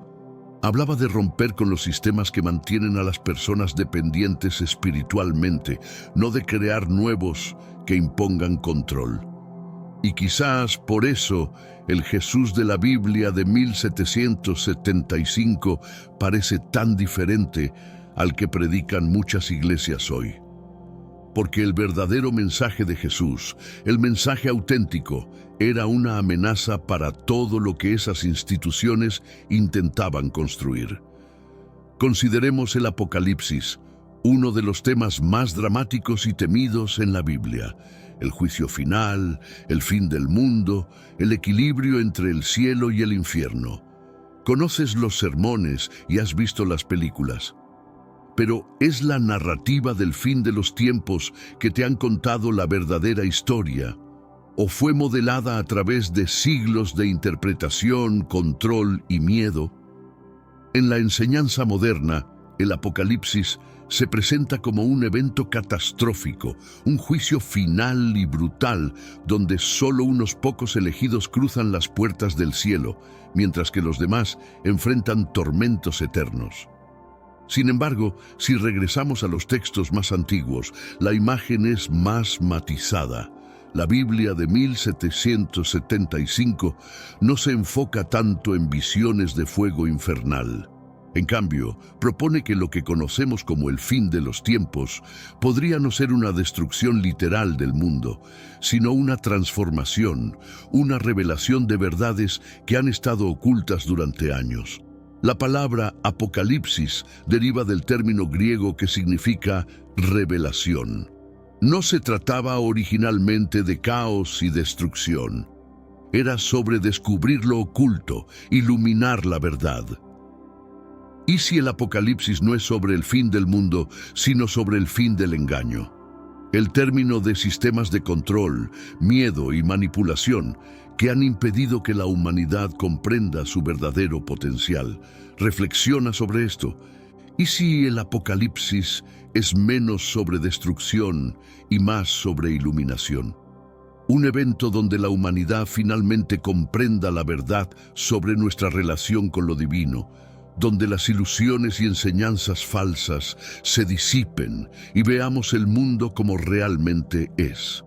Hablaba de romper con los sistemas que mantienen a las personas dependientes espiritualmente, no de crear nuevos que impongan control. Y quizás por eso el Jesús de la Biblia de 1775 parece tan diferente al que predican muchas iglesias hoy. Porque el verdadero mensaje de Jesús, el mensaje auténtico, era una amenaza para todo lo que esas instituciones intentaban construir. Consideremos el Apocalipsis, uno de los temas más dramáticos y temidos en la Biblia. El juicio final, el fin del mundo, el equilibrio entre el cielo y el infierno. Conoces los sermones y has visto las películas. Pero ¿es la narrativa del fin de los tiempos que te han contado la verdadera historia? ¿O fue modelada a través de siglos de interpretación, control y miedo? En la enseñanza moderna, el Apocalipsis se presenta como un evento catastrófico, un juicio final y brutal, donde solo unos pocos elegidos cruzan las puertas del cielo, mientras que los demás enfrentan tormentos eternos. Sin embargo, si regresamos a los textos más antiguos, la imagen es más matizada. La Biblia de 1775 no se enfoca tanto en visiones de fuego infernal. En cambio, propone que lo que conocemos como el fin de los tiempos podría no ser una destrucción literal del mundo, sino una transformación, una revelación de verdades que han estado ocultas durante años. La palabra Apocalipsis deriva del término griego que significa revelación. No se trataba originalmente de caos y destrucción. Era sobre descubrir lo oculto, iluminar la verdad. ¿Y si el Apocalipsis no es sobre el fin del mundo, sino sobre el fin del engaño? El término de sistemas de control, miedo y manipulación que han impedido que la humanidad comprenda su verdadero potencial. Reflexiona sobre esto. ¿Y si el Apocalipsis es menos sobre destrucción y más sobre iluminación? Un evento donde la humanidad finalmente comprenda la verdad sobre nuestra relación con lo divino, donde las ilusiones y enseñanzas falsas se disipen y veamos el mundo como realmente es.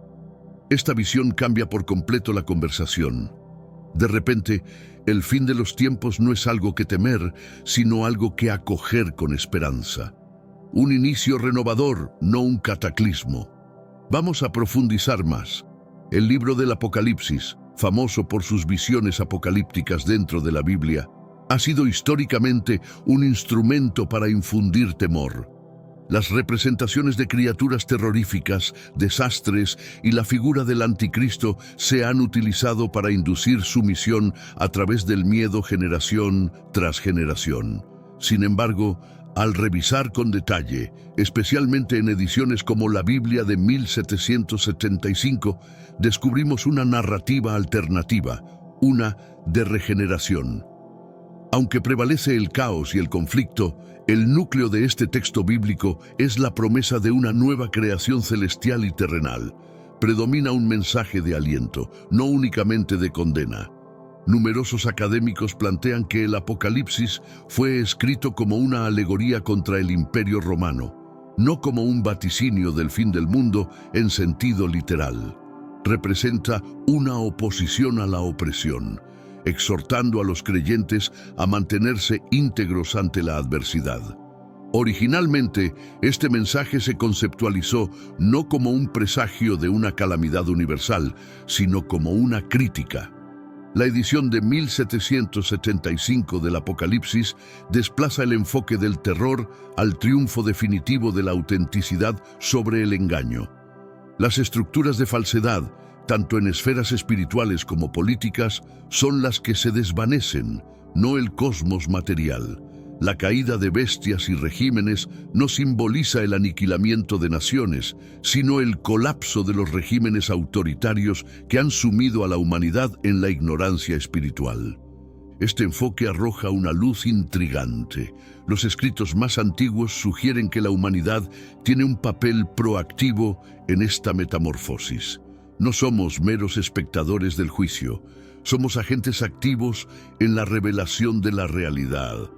Esta visión cambia por completo la conversación. De repente, el fin de los tiempos no es algo que temer, sino algo que acoger con esperanza. Un inicio renovador, no un cataclismo. Vamos a profundizar más. El libro del Apocalipsis, famoso por sus visiones apocalípticas dentro de la Biblia, ha sido históricamente un instrumento para infundir temor. Las representaciones de criaturas terroríficas, desastres y la figura del anticristo se han utilizado para inducir sumisión a través del miedo generación tras generación. Sin embargo, al revisar con detalle, especialmente en ediciones como la Biblia de 1775, descubrimos una narrativa alternativa, una de regeneración. Aunque prevalece el caos y el conflicto, el núcleo de este texto bíblico es la promesa de una nueva creación celestial y terrenal. Predomina un mensaje de aliento, no únicamente de condena. Numerosos académicos plantean que el Apocalipsis fue escrito como una alegoría contra el Imperio Romano, no como un vaticinio del fin del mundo en sentido literal. Representa una oposición a la opresión, exhortando a los creyentes a mantenerse íntegros ante la adversidad. Originalmente, este mensaje se conceptualizó no como un presagio de una calamidad universal, sino como una crítica. La edición de 1775 del Apocalipsis desplaza el enfoque del terror al triunfo definitivo de la autenticidad sobre el engaño. Las estructuras de falsedad, tanto en esferas espirituales como políticas, son las que se desvanecen, no el cosmos material. La caída de bestias y regímenes no simboliza el aniquilamiento de naciones, sino el colapso de los regímenes autoritarios que han sumido a la humanidad en la ignorancia espiritual. Este enfoque arroja una luz intrigante. Los escritos más antiguos sugieren que la humanidad tiene un papel proactivo en esta metamorfosis. No somos meros espectadores del juicio, somos agentes activos en la revelación de la realidad.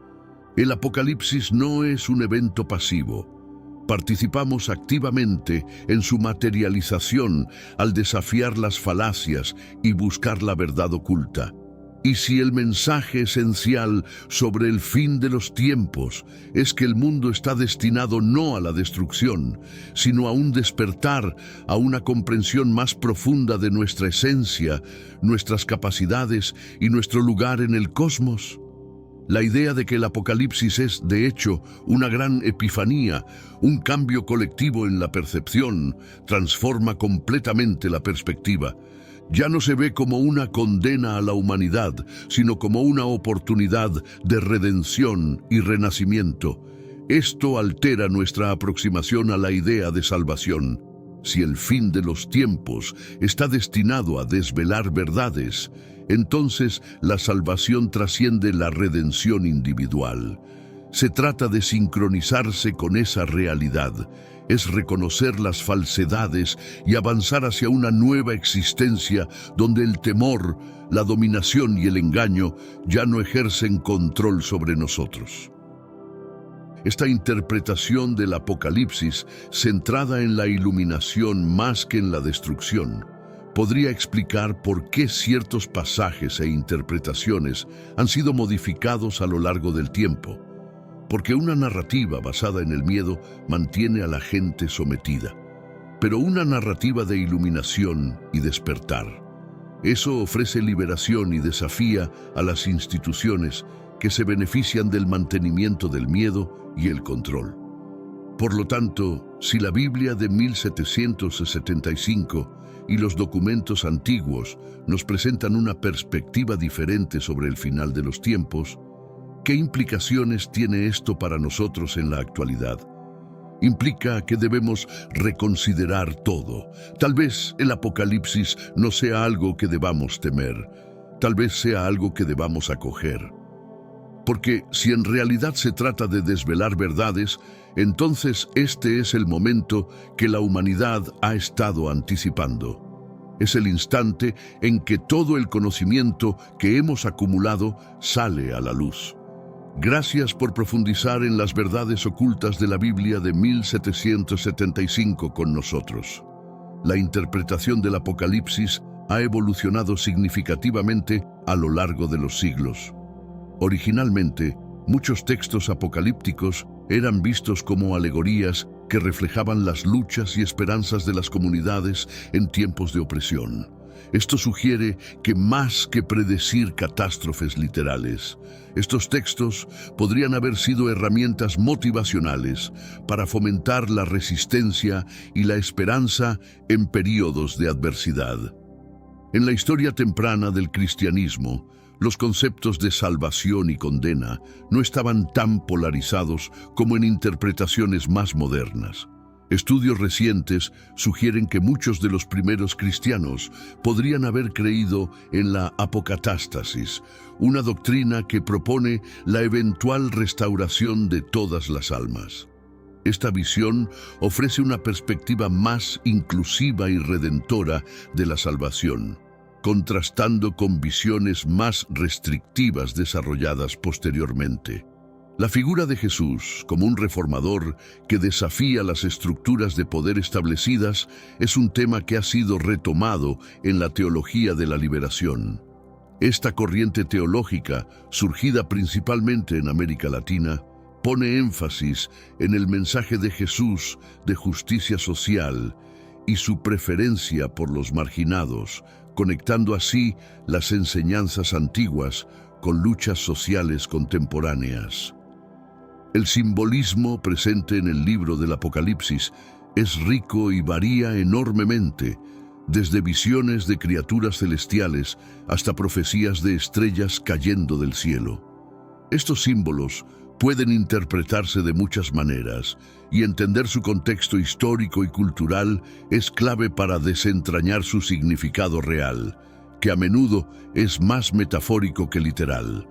El Apocalipsis no es un evento pasivo. Participamos activamente en su materialización al desafiar las falacias y buscar la verdad oculta. Y si el mensaje esencial sobre el fin de los tiempos es que el mundo está destinado no a la destrucción, sino a un despertar, a una comprensión más profunda de nuestra esencia, nuestras capacidades y nuestro lugar en el cosmos. La idea de que el Apocalipsis es, de hecho, una gran epifanía, un cambio colectivo en la percepción, transforma completamente la perspectiva. Ya no se ve como una condena a la humanidad, sino como una oportunidad de redención y renacimiento. Esto altera nuestra aproximación a la idea de salvación. Si el fin de los tiempos está destinado a desvelar verdades, entonces la salvación trasciende la redención individual. Se trata de sincronizarse con esa realidad, es reconocer las falsedades y avanzar hacia una nueva existencia donde el temor, la dominación y el engaño ya no ejercen control sobre nosotros. Esta interpretación del Apocalipsis, centrada en la iluminación más que en la destrucción, podría explicar por qué ciertos pasajes e interpretaciones han sido modificados a lo largo del tiempo. Porque una narrativa basada en el miedo mantiene a la gente sometida, pero una narrativa de iluminación y despertar, eso ofrece liberación y desafía a las instituciones que se benefician del mantenimiento del miedo y el control. Por lo tanto, si la Biblia de 1775 y los documentos antiguos nos presentan una perspectiva diferente sobre el final de los tiempos, ¿qué implicaciones tiene esto para nosotros en la actualidad? Implica que debemos reconsiderar todo. Tal vez el Apocalipsis no sea algo que debamos temer, tal vez sea algo que debamos acoger. Porque si en realidad se trata de desvelar verdades, entonces este es el momento que la humanidad ha estado anticipando. Es el instante en que todo el conocimiento que hemos acumulado sale a la luz. Gracias por profundizar en las verdades ocultas de la Biblia de 1775 con nosotros. La interpretación del Apocalipsis ha evolucionado significativamente a lo largo de los siglos. Originalmente, muchos textos apocalípticos eran vistos como alegorías que reflejaban las luchas y esperanzas de las comunidades en tiempos de opresión. Esto sugiere que más que predecir catástrofes literales, estos textos podrían haber sido herramientas motivacionales para fomentar la resistencia y la esperanza en períodos de adversidad. En la historia temprana del cristianismo, los conceptos de salvación y condena no estaban tan polarizados como en interpretaciones más modernas. Estudios recientes sugieren que muchos de los primeros cristianos podrían haber creído en la apocatástasis, una doctrina que propone la eventual restauración de todas las almas. Esta visión ofrece una perspectiva más inclusiva y redentora de la salvación, contrastando con visiones más restrictivas desarrolladas posteriormente. La figura de Jesús como un reformador que desafía las estructuras de poder establecidas es un tema que ha sido retomado en la teología de la liberación. Esta corriente teológica, surgida principalmente en América Latina, pone énfasis en el mensaje de Jesús de justicia social y su preferencia por los marginados, conectando así las enseñanzas antiguas con luchas sociales contemporáneas. El simbolismo presente en el libro del Apocalipsis es rico y varía enormemente, desde visiones de criaturas celestiales hasta profecías de estrellas cayendo del cielo. Estos símbolos pueden interpretarse de muchas maneras, y entender su contexto histórico y cultural es clave para desentrañar su significado real, que a menudo es más metafórico que literal.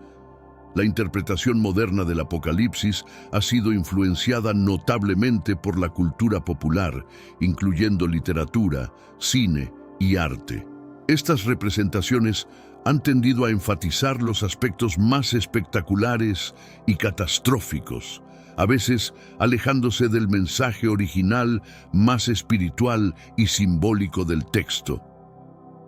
La interpretación moderna del Apocalipsis ha sido influenciada notablemente por la cultura popular, incluyendo literatura, cine y arte. Estas representaciones han tendido a enfatizar los aspectos más espectaculares y catastróficos, a veces alejándose del mensaje original más espiritual y simbólico del texto.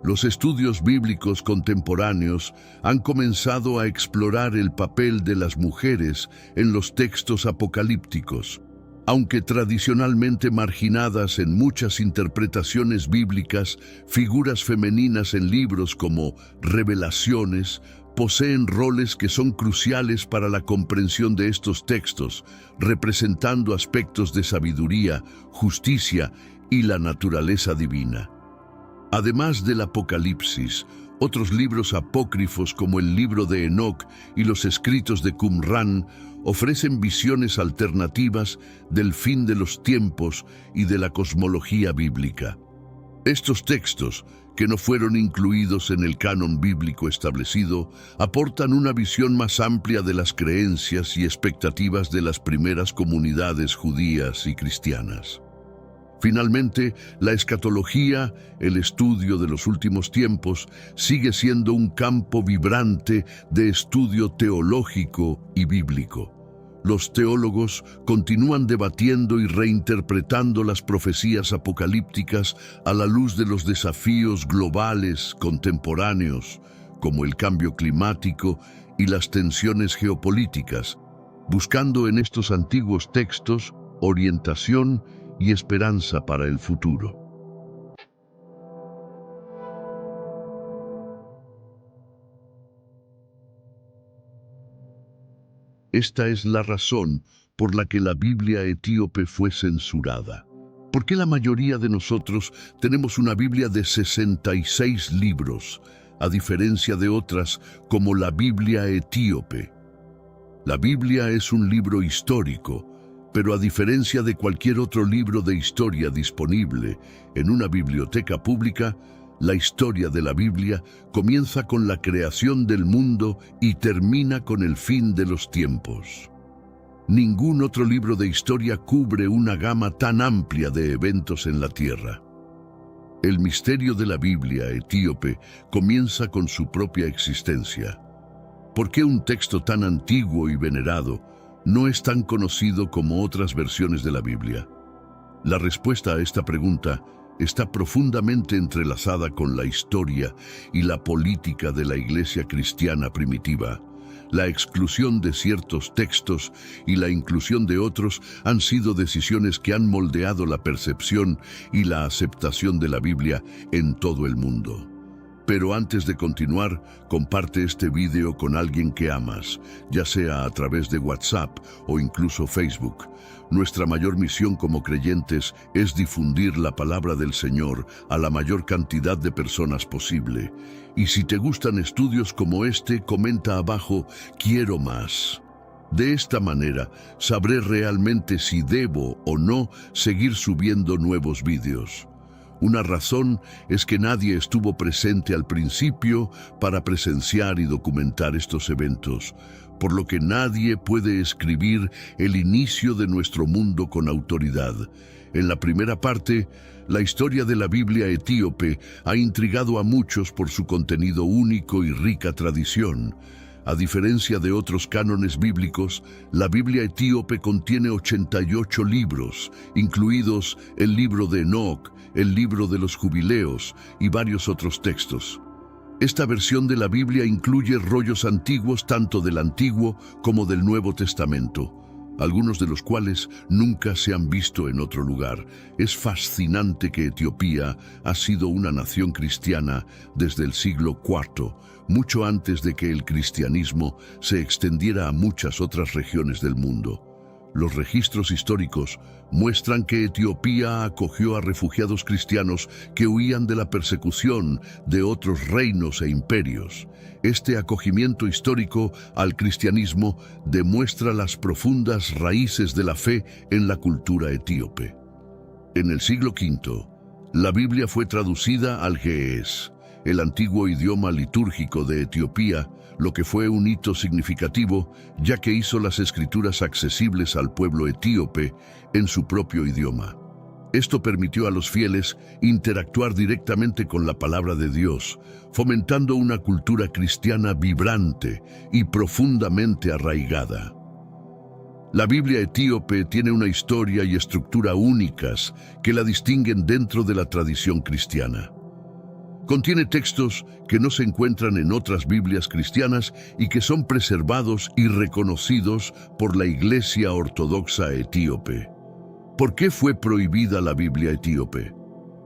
Los estudios bíblicos contemporáneos han comenzado a explorar el papel de las mujeres en los textos apocalípticos. Aunque tradicionalmente marginadas en muchas interpretaciones bíblicas, figuras femeninas en libros como Revelaciones poseen roles que son cruciales para la comprensión de estos textos, representando aspectos de sabiduría, justicia y la naturaleza divina. Además del Apocalipsis, otros libros apócrifos como el libro de Enoc y los escritos de Qumran ofrecen visiones alternativas del fin de los tiempos y de la cosmología bíblica. Estos textos, que no fueron incluidos en el canon bíblico establecido, aportan una visión más amplia de las creencias y expectativas de las primeras comunidades judías y cristianas. Finalmente, la escatología, el estudio de los últimos tiempos, sigue siendo un campo vibrante de estudio teológico y bíblico. Los teólogos continúan debatiendo y reinterpretando las profecías apocalípticas a la luz de los desafíos globales contemporáneos, como el cambio climático y las tensiones geopolíticas, buscando en estos antiguos textos orientación y esperanza para el futuro. Esta es la razón por la que la Biblia etíope fue censurada. ¿Por qué la mayoría de nosotros tenemos una Biblia de 66 libros, a diferencia de otras como la Biblia etíope? La Biblia es un libro histórico, pero a diferencia de cualquier otro libro de historia disponible en una biblioteca pública, La historia de la Biblia comienza con la creación del mundo y termina con el fin de los tiempos. Ningún otro libro de historia cubre una gama tan amplia de eventos en la Tierra. El misterio de la Biblia etíope comienza con su propia existencia. ¿Por qué un texto tan antiguo y venerado no es tan conocido como otras versiones de la Biblia? La respuesta a esta pregunta está profundamente entrelazada con la historia y la política de la Iglesia cristiana primitiva. La exclusión de ciertos textos y la inclusión de otros han sido decisiones que han moldeado la percepción y la aceptación de la Biblia en todo el mundo. Pero antes de continuar, comparte este video con alguien que amas, ya sea a través de WhatsApp o incluso Facebook. Nuestra mayor misión como creyentes es difundir la palabra del Señor a la mayor cantidad de personas posible. Y si te gustan estudios como este, comenta abajo, quiero más. De esta manera, sabré realmente si debo o no seguir subiendo nuevos vídeos. Una razón es que nadie estuvo presente al principio para presenciar y documentar estos eventos, por lo que nadie puede escribir el inicio de nuestro mundo con autoridad. En la primera parte, la historia de la Biblia etíope ha intrigado a muchos por su contenido único y rica tradición. A diferencia de otros cánones bíblicos, la Biblia etíope contiene 88 libros, incluidos el libro de Enoc, el libro de los Jubileos y varios otros textos. Esta versión de la Biblia incluye rollos antiguos tanto del Antiguo como del Nuevo Testamento, algunos de los cuales nunca se han visto en otro lugar. Es fascinante que Etiopía ha sido una nación cristiana desde el siglo IV, mucho antes de que el cristianismo se extendiera a muchas otras regiones del mundo. Los registros históricos muestran que Etiopía acogió a refugiados cristianos que huían de la persecución de otros reinos e imperios. Este acogimiento histórico al cristianismo demuestra las profundas raíces de la fe en la cultura etíope. En el siglo V, la Biblia fue traducida al ge'ez, el antiguo idioma litúrgico de Etiopía, lo que fue un hito significativo, ya que hizo las escrituras accesibles al pueblo etíope en su propio idioma. Esto permitió a los fieles interactuar directamente con la palabra de Dios, fomentando una cultura cristiana vibrante y profundamente arraigada. La Biblia etíope tiene una historia y estructura únicas que la distinguen dentro de la tradición cristiana. Contiene textos que no se encuentran en otras Biblias cristianas y que son preservados y reconocidos por la Iglesia Ortodoxa etíope. ¿Por qué fue prohibida la Biblia etíope?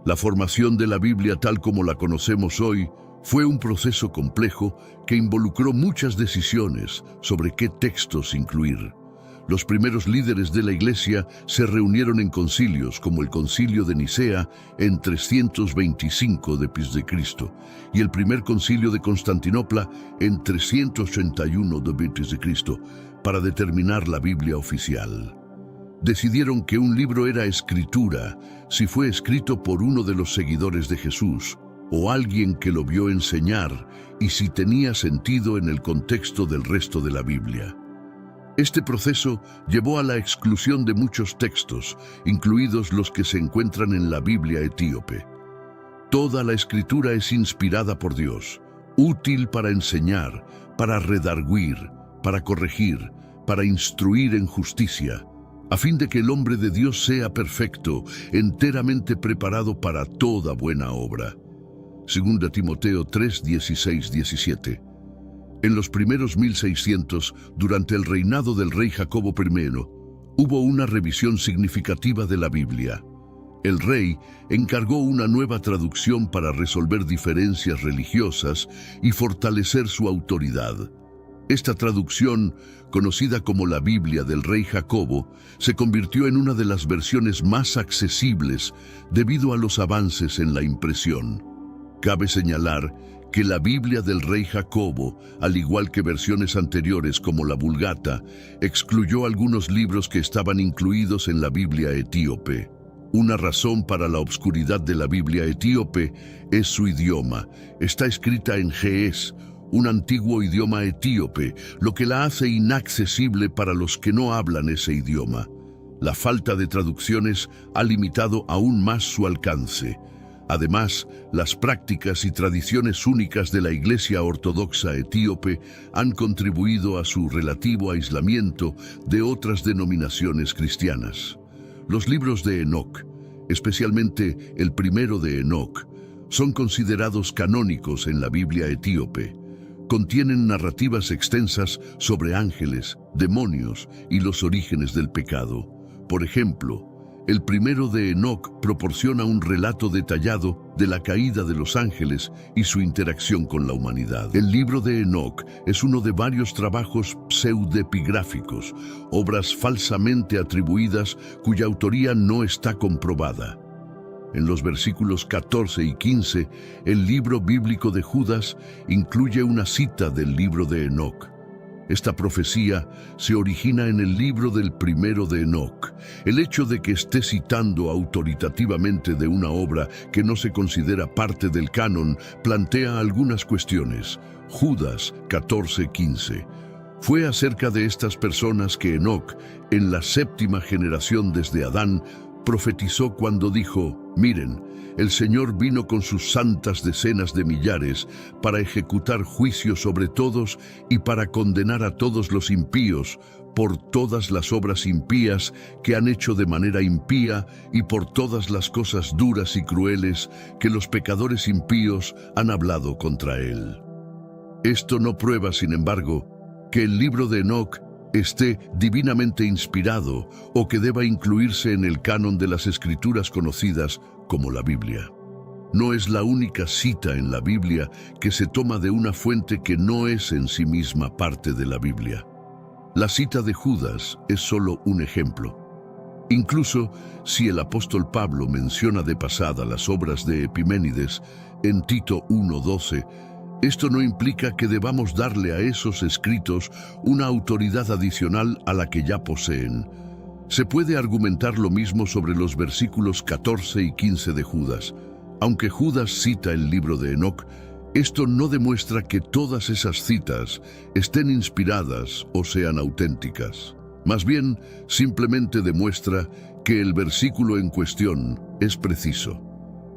La formación de la Biblia tal como la conocemos hoy fue un proceso complejo que involucró muchas decisiones sobre qué textos incluir. Los primeros líderes de la Iglesia se reunieron en concilios, como el Concilio de Nicea en 325 d.C. y el primer Concilio de Constantinopla en 381 d.C., para determinar la Biblia oficial. Decidieron que un libro era escritura si fue escrito por uno de los seguidores de Jesús o alguien que lo vio enseñar y si tenía sentido en el contexto del resto de la Biblia. Este proceso llevó a la exclusión de muchos textos, incluidos los que se encuentran en la Biblia etíope. Toda la escritura es inspirada por Dios, útil para enseñar, para redarguir, para corregir, para instruir en justicia, a fin de que el hombre de Dios sea perfecto, enteramente preparado para toda buena obra. 2 Timoteo 3, 16, 17. En los primeros 1600, durante el reinado del rey Jacobo I, hubo una revisión significativa de la Biblia. El rey encargó una nueva traducción para resolver diferencias religiosas y fortalecer su autoridad. Esta traducción, conocida como la Biblia del rey Jacobo, se convirtió en una de las versiones más accesibles debido a los avances en la impresión. Cabe señalar que la Biblia del rey Jacobo, al igual que versiones anteriores como la Vulgata, excluyó algunos libros que estaban incluidos en la Biblia etíope. Una razón para la obscuridad de la Biblia etíope es su idioma. Está escrita en ge'ez, un antiguo idioma etíope, lo que la hace inaccesible para los que no hablan ese idioma. La falta de traducciones ha limitado aún más su alcance. Además, las prácticas y tradiciones únicas de la Iglesia Ortodoxa etíope han contribuido a su relativo aislamiento de otras denominaciones cristianas. Los libros de Enoc, especialmente el primero de Enoc, son considerados canónicos en la Biblia etíope. Contienen narrativas extensas sobre ángeles, demonios y los orígenes del pecado. Por ejemplo, el primero de Enoc proporciona un relato detallado de la caída de los ángeles y su interacción con la humanidad. El libro de Enoc es uno de varios trabajos pseudepigráficos, obras falsamente atribuidas cuya autoría no está comprobada. En los versículos 14 y 15, el libro bíblico de Judas incluye una cita del libro de Enoc. Esta profecía se origina en el libro del primero de Enoc. El hecho de que esté citando autoritativamente de una obra que no se considera parte del canon plantea algunas cuestiones. Judas 14:15. Fue acerca de estas personas que Enoc, en la séptima generación desde Adán, profetizó cuando dijo: «Miren, el Señor vino con sus santas decenas de millares para ejecutar juicio sobre todos y para condenar a todos los impíos por todas las obras impías que han hecho de manera impía y por todas las cosas duras y crueles que los pecadores impíos han hablado contra él». Esto no prueba, sin embargo, que el libro de Enoc esté divinamente inspirado o que deba incluirse en el canon de las escrituras conocidas como la Biblia. No es la única cita en la Biblia que se toma de una fuente que no es en sí misma parte de la Biblia. La cita de Judas es solo un ejemplo. Incluso si el apóstol Pablo menciona de pasada las obras de Epiménides en Tito 1:12, esto no implica que debamos darle a esos escritos una autoridad adicional a la que ya poseen. Se puede argumentar lo mismo sobre los versículos 14 y 15 de Judas. Aunque Judas cita el libro de Enoc, esto no demuestra que todas esas citas estén inspiradas o sean auténticas. Más bien, simplemente demuestra que el versículo en cuestión es preciso.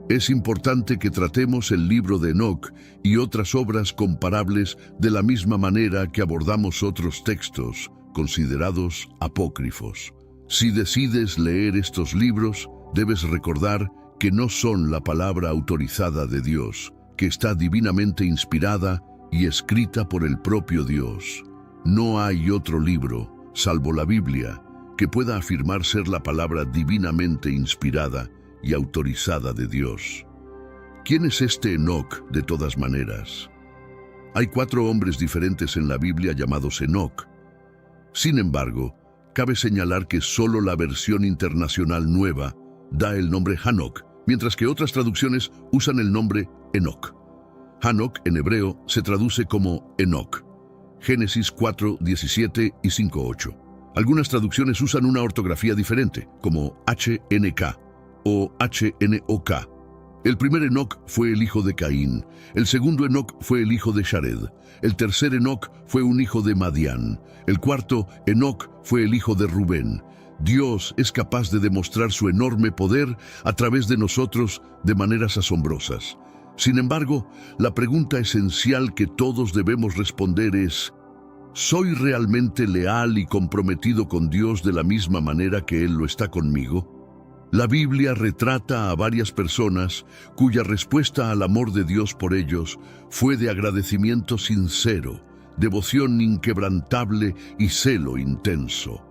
Es importante que tratemos el libro de Enoc y otras obras comparables de la misma manera que abordamos otros textos considerados apócrifos. Si decides leer estos libros, debes recordar que no son la palabra autorizada de Dios, que está divinamente inspirada y escrita por el propio Dios. No hay otro libro, salvo la Biblia, que pueda afirmar ser la palabra divinamente inspirada y autorizada de Dios. ¿Quién es este Enoc, de todas maneras? Hay 4 hombres diferentes en la Biblia llamados Enoc. Sin embargo, cabe señalar que solo la versión internacional nueva da el nombre Hanoc, mientras que otras traducciones usan el nombre Enoc. Hanoc en hebreo se traduce como Enoc. Génesis 4:17 y 5:8. Algunas traducciones usan una ortografía diferente, como HNK o HNOK. El primer Enoc fue el hijo de Caín, el segundo Enoc fue el hijo de Shared, el tercer Enoc fue un hijo de Madián, el cuarto Enoc fue el hijo de Rubén. Dios es capaz de demostrar su enorme poder a través de nosotros de maneras asombrosas. Sin embargo, la pregunta esencial que todos debemos responder es: ¿soy realmente leal y comprometido con Dios de la misma manera que Él lo está conmigo? La Biblia retrata a varias personas cuya respuesta al amor de Dios por ellos fue de agradecimiento sincero, devoción inquebrantable y celo intenso.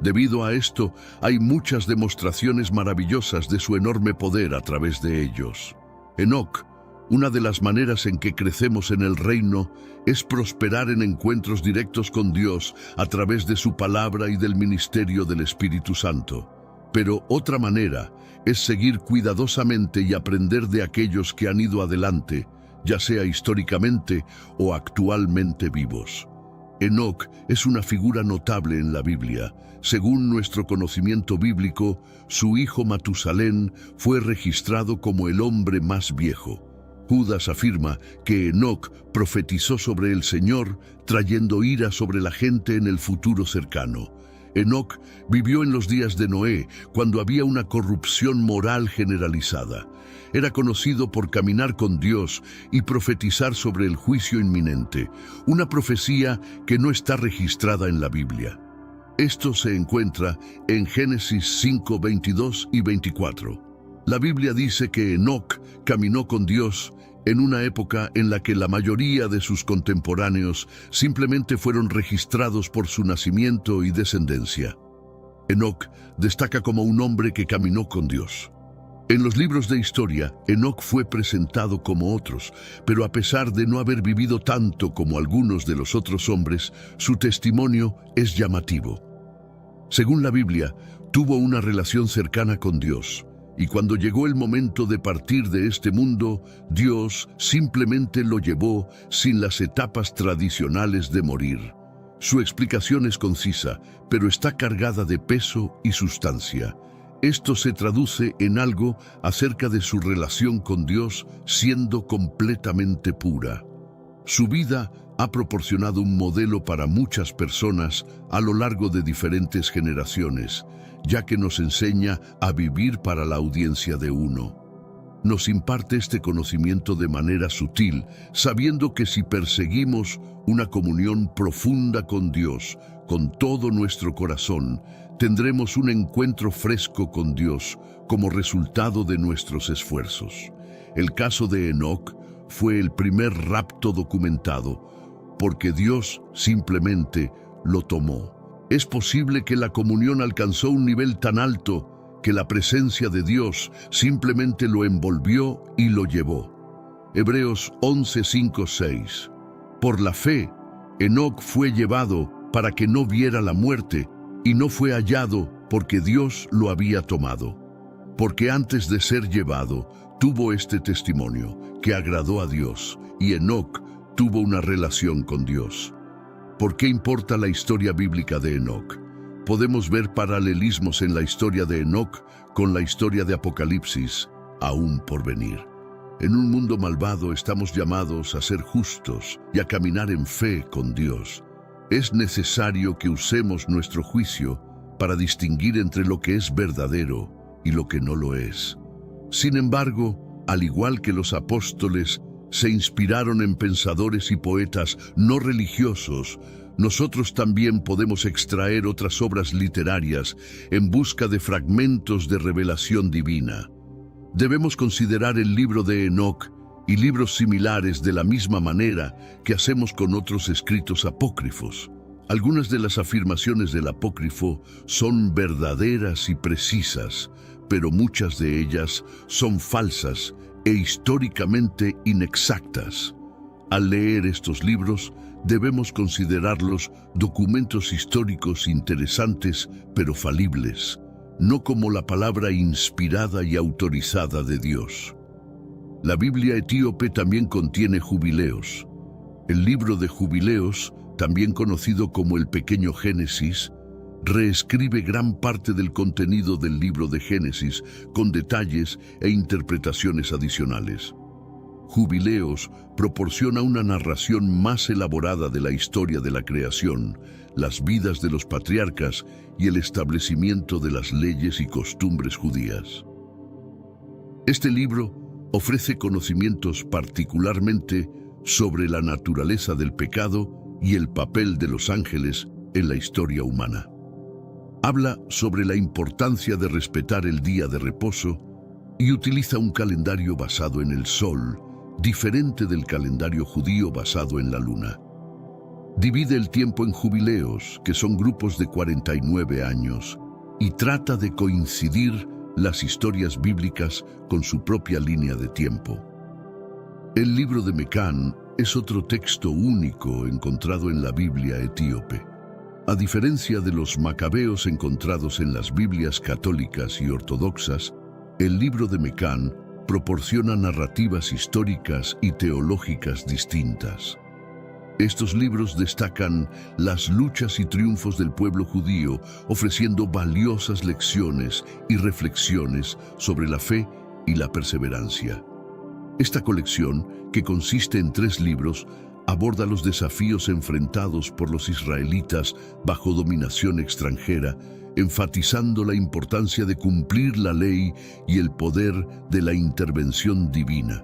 Debido a esto, hay muchas demostraciones maravillosas de su enorme poder a través de ellos. Enoc, una de las maneras en que crecemos en el reino, es prosperar en encuentros directos con Dios a través de su palabra y del ministerio del Espíritu Santo. Pero otra manera es seguir cuidadosamente y aprender de aquellos que han ido adelante, ya sea históricamente o actualmente vivos. Enoc es una figura notable en la Biblia. Según nuestro conocimiento bíblico, su hijo Matusalén fue registrado como el hombre más viejo. Judas afirma que Enoc profetizó sobre el Señor, trayendo ira sobre la gente en el futuro cercano. Enoc vivió en los días de Noé, cuando había una corrupción moral generalizada. Era conocido por caminar con Dios y profetizar sobre el juicio inminente, una profecía que no está registrada en la Biblia. Esto se encuentra en Génesis 5, 22 y 24. La Biblia dice que Enoc caminó con Dios en una época en la que la mayoría de sus contemporáneos simplemente fueron registrados por su nacimiento y descendencia. Enoc destaca como un hombre que caminó con Dios. En los libros de historia, Enoc fue presentado como otros, pero a pesar de no haber vivido tanto como algunos de los otros hombres, su testimonio es llamativo. Según la Biblia, tuvo una relación cercana con Dios. Y cuando llegó el momento de partir de este mundo, Dios simplemente lo llevó sin las etapas tradicionales de morir. Su explicación es concisa, pero está cargada de peso y sustancia. Esto se traduce en algo acerca de su relación con Dios siendo completamente pura. Su vida ha proporcionado un modelo para muchas personas a lo largo de diferentes generaciones, ya que nos enseña a vivir para la audiencia de uno. Nos imparte este conocimiento de manera sutil, sabiendo que si perseguimos una comunión profunda con Dios, con todo nuestro corazón, tendremos un encuentro fresco con Dios como resultado de nuestros esfuerzos. El caso de Enoc fue el primer rapto documentado, porque Dios simplemente lo tomó. Es posible que la comunión alcanzó un nivel tan alto que la presencia de Dios simplemente lo envolvió y lo llevó. Hebreos 11, 5, 6. Por la fe, Enoc fue llevado para que no viera la muerte, y no fue hallado porque Dios lo había tomado. Porque antes de ser llevado, tuvo este testimonio, que agradó a Dios, y Enoc tuvo una relación con Dios. ¿Por qué importa la historia bíblica de Enoc? Podemos ver paralelismos en la historia de Enoc con la historia de Apocalipsis, aún por venir. En un mundo malvado estamos llamados a ser justos y a caminar en fe con Dios. Es necesario que usemos nuestro juicio para distinguir entre lo que es verdadero y lo que no lo es. Sin embargo, al igual que los apóstoles se inspiraron en pensadores y poetas no religiosos, nosotros también podemos extraer otras obras literarias en busca de fragmentos de revelación divina. Debemos considerar el libro de Enoc y libros similares de la misma manera que hacemos con otros escritos apócrifos. Algunas de las afirmaciones del apócrifo son verdaderas y precisas, pero muchas de ellas son falsas e históricamente inexactas. Al leer estos libros, debemos considerarlos documentos históricos interesantes pero falibles, no como la palabra inspirada y autorizada de Dios. La Biblia etíope también contiene jubileos. El libro de Jubileos, también conocido como el Pequeño Génesis, reescribe gran parte del contenido del libro de Génesis con detalles e interpretaciones adicionales. Jubileos proporciona una narración más elaborada de la historia de la creación, las vidas de los patriarcas y el establecimiento de las leyes y costumbres judías. Este libro ofrece conocimientos particularmente sobre la naturaleza del pecado y el papel de los ángeles en la historia humana. Habla sobre la importancia de respetar el día de reposo y utiliza un calendario basado en el sol, diferente del calendario judío basado en la luna. Divide el tiempo en jubileos, que son grupos de 49 años, y trata de coincidir las historias bíblicas con su propia línea de tiempo. El libro de Mecán es otro texto único encontrado en la Biblia etíope. A diferencia de los macabeos encontrados en las Biblias católicas y ortodoxas, el libro de Mecán proporciona narrativas históricas y teológicas distintas. Estos libros destacan las luchas y triunfos del pueblo judío, ofreciendo valiosas lecciones y reflexiones sobre la fe y la perseverancia. Esta colección, que consiste en 3 libros, aborda los desafíos enfrentados por los israelitas bajo dominación extranjera, enfatizando la importancia de cumplir la ley y el poder de la intervención divina.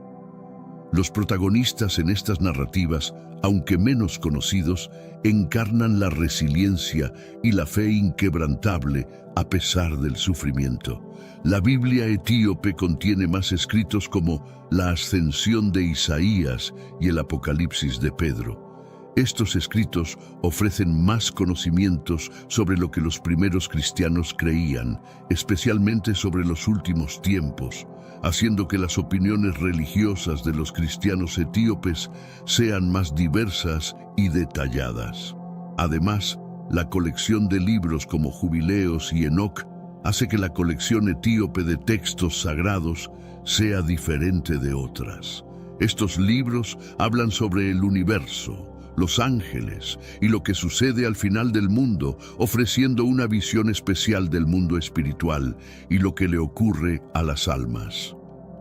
Los protagonistas en estas narrativas, aunque menos conocidos, encarnan la resiliencia y la fe inquebrantable a pesar del sufrimiento. La Biblia etíope contiene más escritos como la Ascensión de Isaías y el Apocalipsis de Pedro. Estos escritos ofrecen más conocimientos sobre lo que los primeros cristianos creían, especialmente sobre los últimos tiempos, haciendo que las opiniones religiosas de los cristianos etíopes sean más diversas y detalladas. Además, la colección de libros como Jubileos y Enoc hace que la colección etíope de textos sagrados sea diferente de otras. Estos libros hablan sobre el universo, los ángeles y lo que sucede al final del mundo, ofreciendo una visión especial del mundo espiritual y lo que le ocurre a las almas.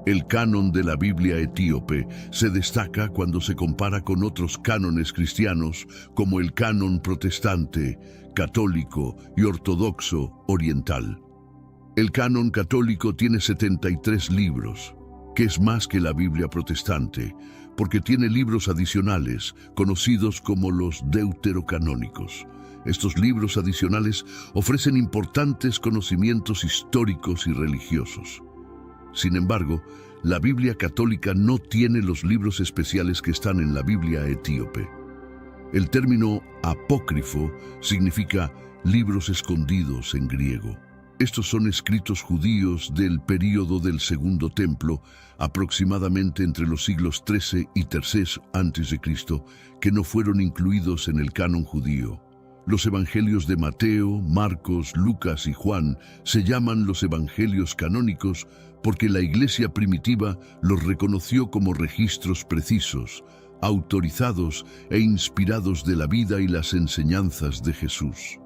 El canon de la Biblia etíope se destaca cuando se compara con otros cánones cristianos como el canon protestante, católico y ortodoxo oriental. El canon católico tiene 73 libros, que es más que la Biblia protestante, porque tiene libros adicionales, conocidos como los deuterocanónicos. Estos libros adicionales ofrecen importantes conocimientos históricos y religiosos. Sin embargo, la Biblia católica no tiene los libros especiales que están en la Biblia etíope. El término apócrifo significa libros escondidos en griego. Estos son escritos judíos del período del Segundo Templo, aproximadamente entre los siglos XIII y III a.C., que no fueron incluidos en el canon judío. Los evangelios de Mateo, Marcos, Lucas y Juan se llaman los evangelios canónicos porque la Iglesia primitiva los reconoció como registros precisos, autorizados e inspirados de la vida y las enseñanzas de Jesús.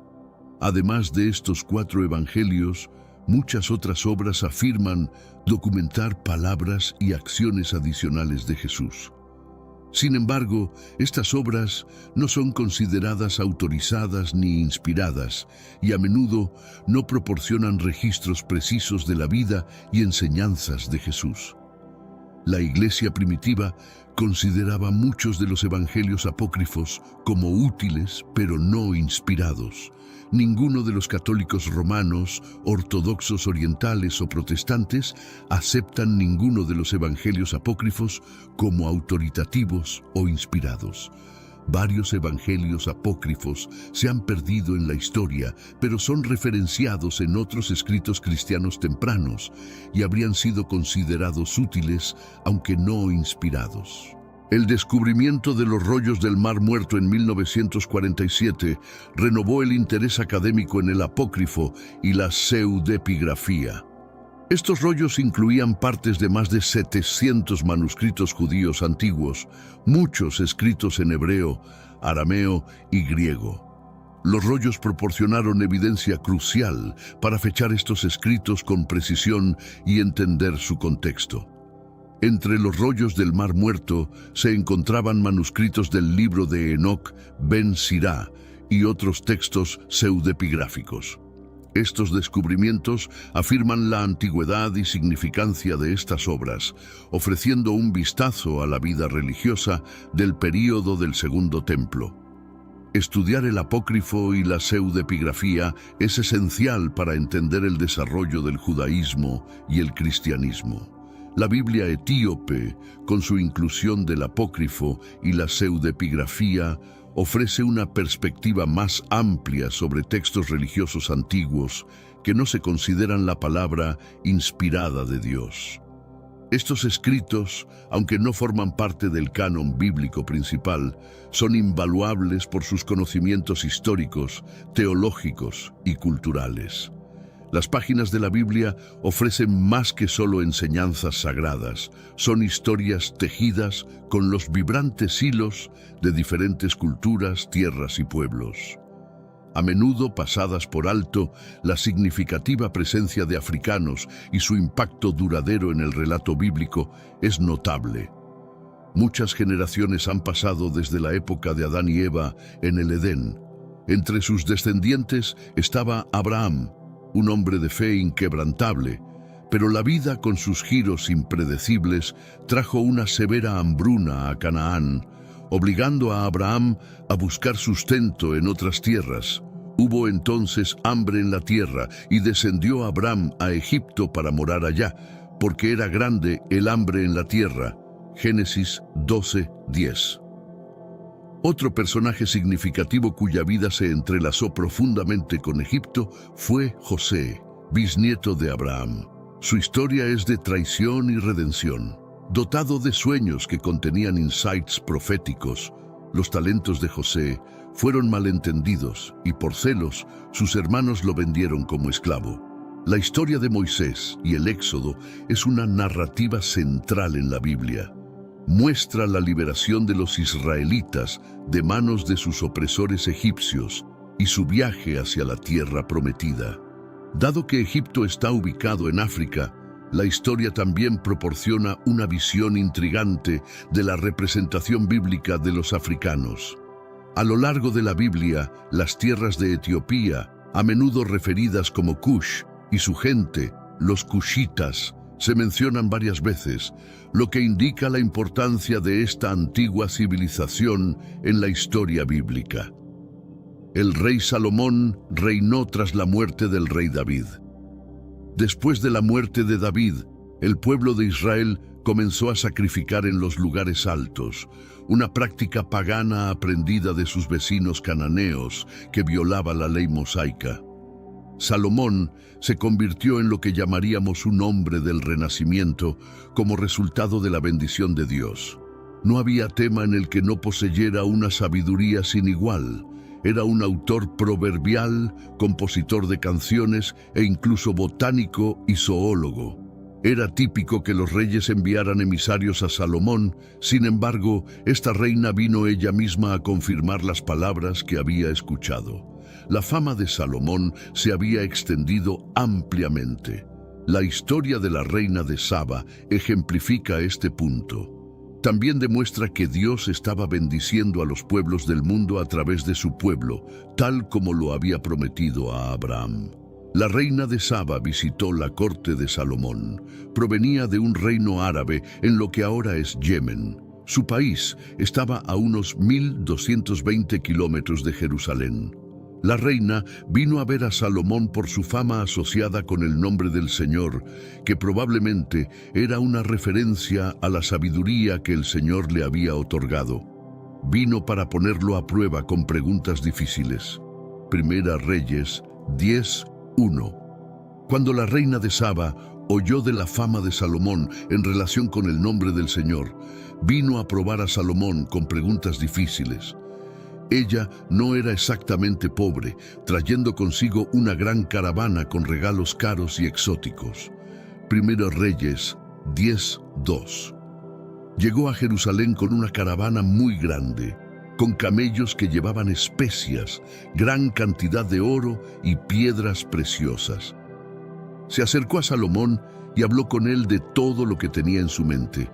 Además de estos 4 evangelios, muchas otras obras afirman documentar palabras y acciones adicionales de Jesús. Sin embargo, estas obras no son consideradas autorizadas ni inspiradas y a menudo no proporcionan registros precisos de la vida y enseñanzas de Jesús. La Iglesia primitiva consideraba muchos de los evangelios apócrifos como útiles, pero no inspirados. Ninguno de los católicos romanos, ortodoxos orientales o protestantes aceptan ninguno de los evangelios apócrifos como autoritativos o inspirados. Varios evangelios apócrifos se han perdido en la historia, pero son referenciados en otros escritos cristianos tempranos y habrían sido considerados útiles, aunque no inspirados. El descubrimiento de los rollos del Mar Muerto en 1947 renovó el interés académico en el apócrifo y la pseudepigrafía. Estos rollos incluían partes de más de 700 manuscritos judíos antiguos, muchos escritos en hebreo, arameo y griego. Los rollos proporcionaron evidencia crucial para fechar estos escritos con precisión y entender su contexto. Entre los rollos del Mar Muerto se encontraban manuscritos del libro de Enoc, Ben Sirá y otros textos pseudepigráficos. Estos descubrimientos afirman la antigüedad y significancia de estas obras, ofreciendo un vistazo a la vida religiosa del período del Segundo Templo. Estudiar el apócrifo y la pseudepigrafía es esencial para entender el desarrollo del judaísmo y el cristianismo. La Biblia etíope, con su inclusión del apócrifo y la pseudepigrafía, ofrece una perspectiva más amplia sobre textos religiosos antiguos que no se consideran la palabra inspirada de Dios. Estos escritos, aunque no forman parte del canon bíblico principal, son invaluables por sus conocimientos históricos, teológicos y culturales. Las páginas de la Biblia ofrecen más que solo enseñanzas sagradas, son historias tejidas con los vibrantes hilos de diferentes culturas, tierras y pueblos. A menudo pasadas por alto, la significativa presencia de africanos y su impacto duradero en el relato bíblico es notable. Muchas generaciones han pasado desde la época de Adán y Eva en el Edén. Entre sus descendientes estaba Abraham, un hombre de fe inquebrantable, pero la vida con sus giros impredecibles trajo una severa hambruna a Canaán, obligando a Abraham a buscar sustento en otras tierras. Hubo entonces hambre en la tierra y descendió Abraham a Egipto para morar allá, porque era grande el hambre en la tierra. Génesis 12:10. Otro personaje significativo cuya vida se entrelazó profundamente con Egipto fue José, bisnieto de Abraham. Su historia es de traición y redención. Dotado de sueños que contenían insights proféticos, los talentos de José fueron malentendidos y por celos sus hermanos lo vendieron como esclavo. La historia de Moisés y el Éxodo es una narrativa central en la Biblia. Muestra la liberación de los israelitas de manos de sus opresores egipcios y su viaje hacia la tierra prometida. Dado que Egipto está ubicado en África, la historia también proporciona una visión intrigante de la representación bíblica de los africanos. A lo largo de la Biblia, las tierras de Etiopía, a menudo referidas como Cush, y su gente, los cushitas, se mencionan varias veces, lo que indica la importancia de esta antigua civilización en la historia bíblica. El rey Salomón reinó tras la muerte del rey David. Después de la muerte de David, el pueblo de Israel comenzó a sacrificar en los lugares altos, una práctica pagana aprendida de sus vecinos cananeos que violaba la ley mosaica. Salomón se convirtió en lo que llamaríamos un hombre del Renacimiento como resultado de la bendición de Dios. No había tema en el que no poseyera una sabiduría sin igual. Era un autor proverbial, compositor de canciones e incluso botánico y zoólogo. Era típico que los reyes enviaran emisarios a Salomón, sin embargo, esta reina vino ella misma a confirmar las palabras que había escuchado. La fama de Salomón se había extendido ampliamente. La historia de la reina de Saba ejemplifica este punto. También demuestra que Dios estaba bendiciendo a los pueblos del mundo a través de su pueblo, tal como lo había prometido a Abraham. La reina de Saba visitó la corte de Salomón. Provenía de un reino árabe en lo que ahora es Yemen. Su país estaba a unos 1.220 kilómetros de Jerusalén. La reina vino a ver a Salomón por su fama asociada con el nombre del Señor, que probablemente era una referencia a la sabiduría que el Señor le había otorgado. Vino para ponerlo a prueba con preguntas difíciles. Primera Reyes 10:1. Cuando la reina de Saba oyó de la fama de Salomón en relación con el nombre del Señor, vino a probar a Salomón con preguntas difíciles. Ella no era exactamente pobre, trayendo consigo una gran caravana con regalos caros y exóticos. Primera Reyes 10:2. Llegó a Jerusalén con una caravana muy grande, con camellos que llevaban especias, gran cantidad de oro y piedras preciosas. Se acercó a Salomón y habló con él de todo lo que tenía en su mente.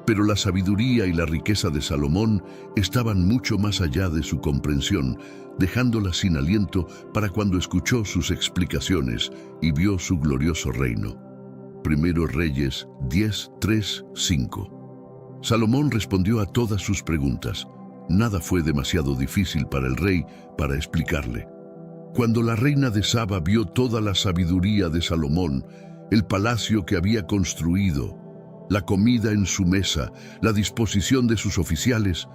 Pero la sabiduría y la riqueza de Salomón estaban mucho más allá de su comprensión, dejándola sin aliento para cuando escuchó sus explicaciones y vio su glorioso reino. Primero Reyes 10:3-5. Salomón respondió a todas sus preguntas. Nada fue demasiado difícil para el rey para explicarle. Cuando la reina de Saba vio toda la sabiduría de Salomón, el palacio que había construido, la comida en su mesa, la disposición de sus oficiales,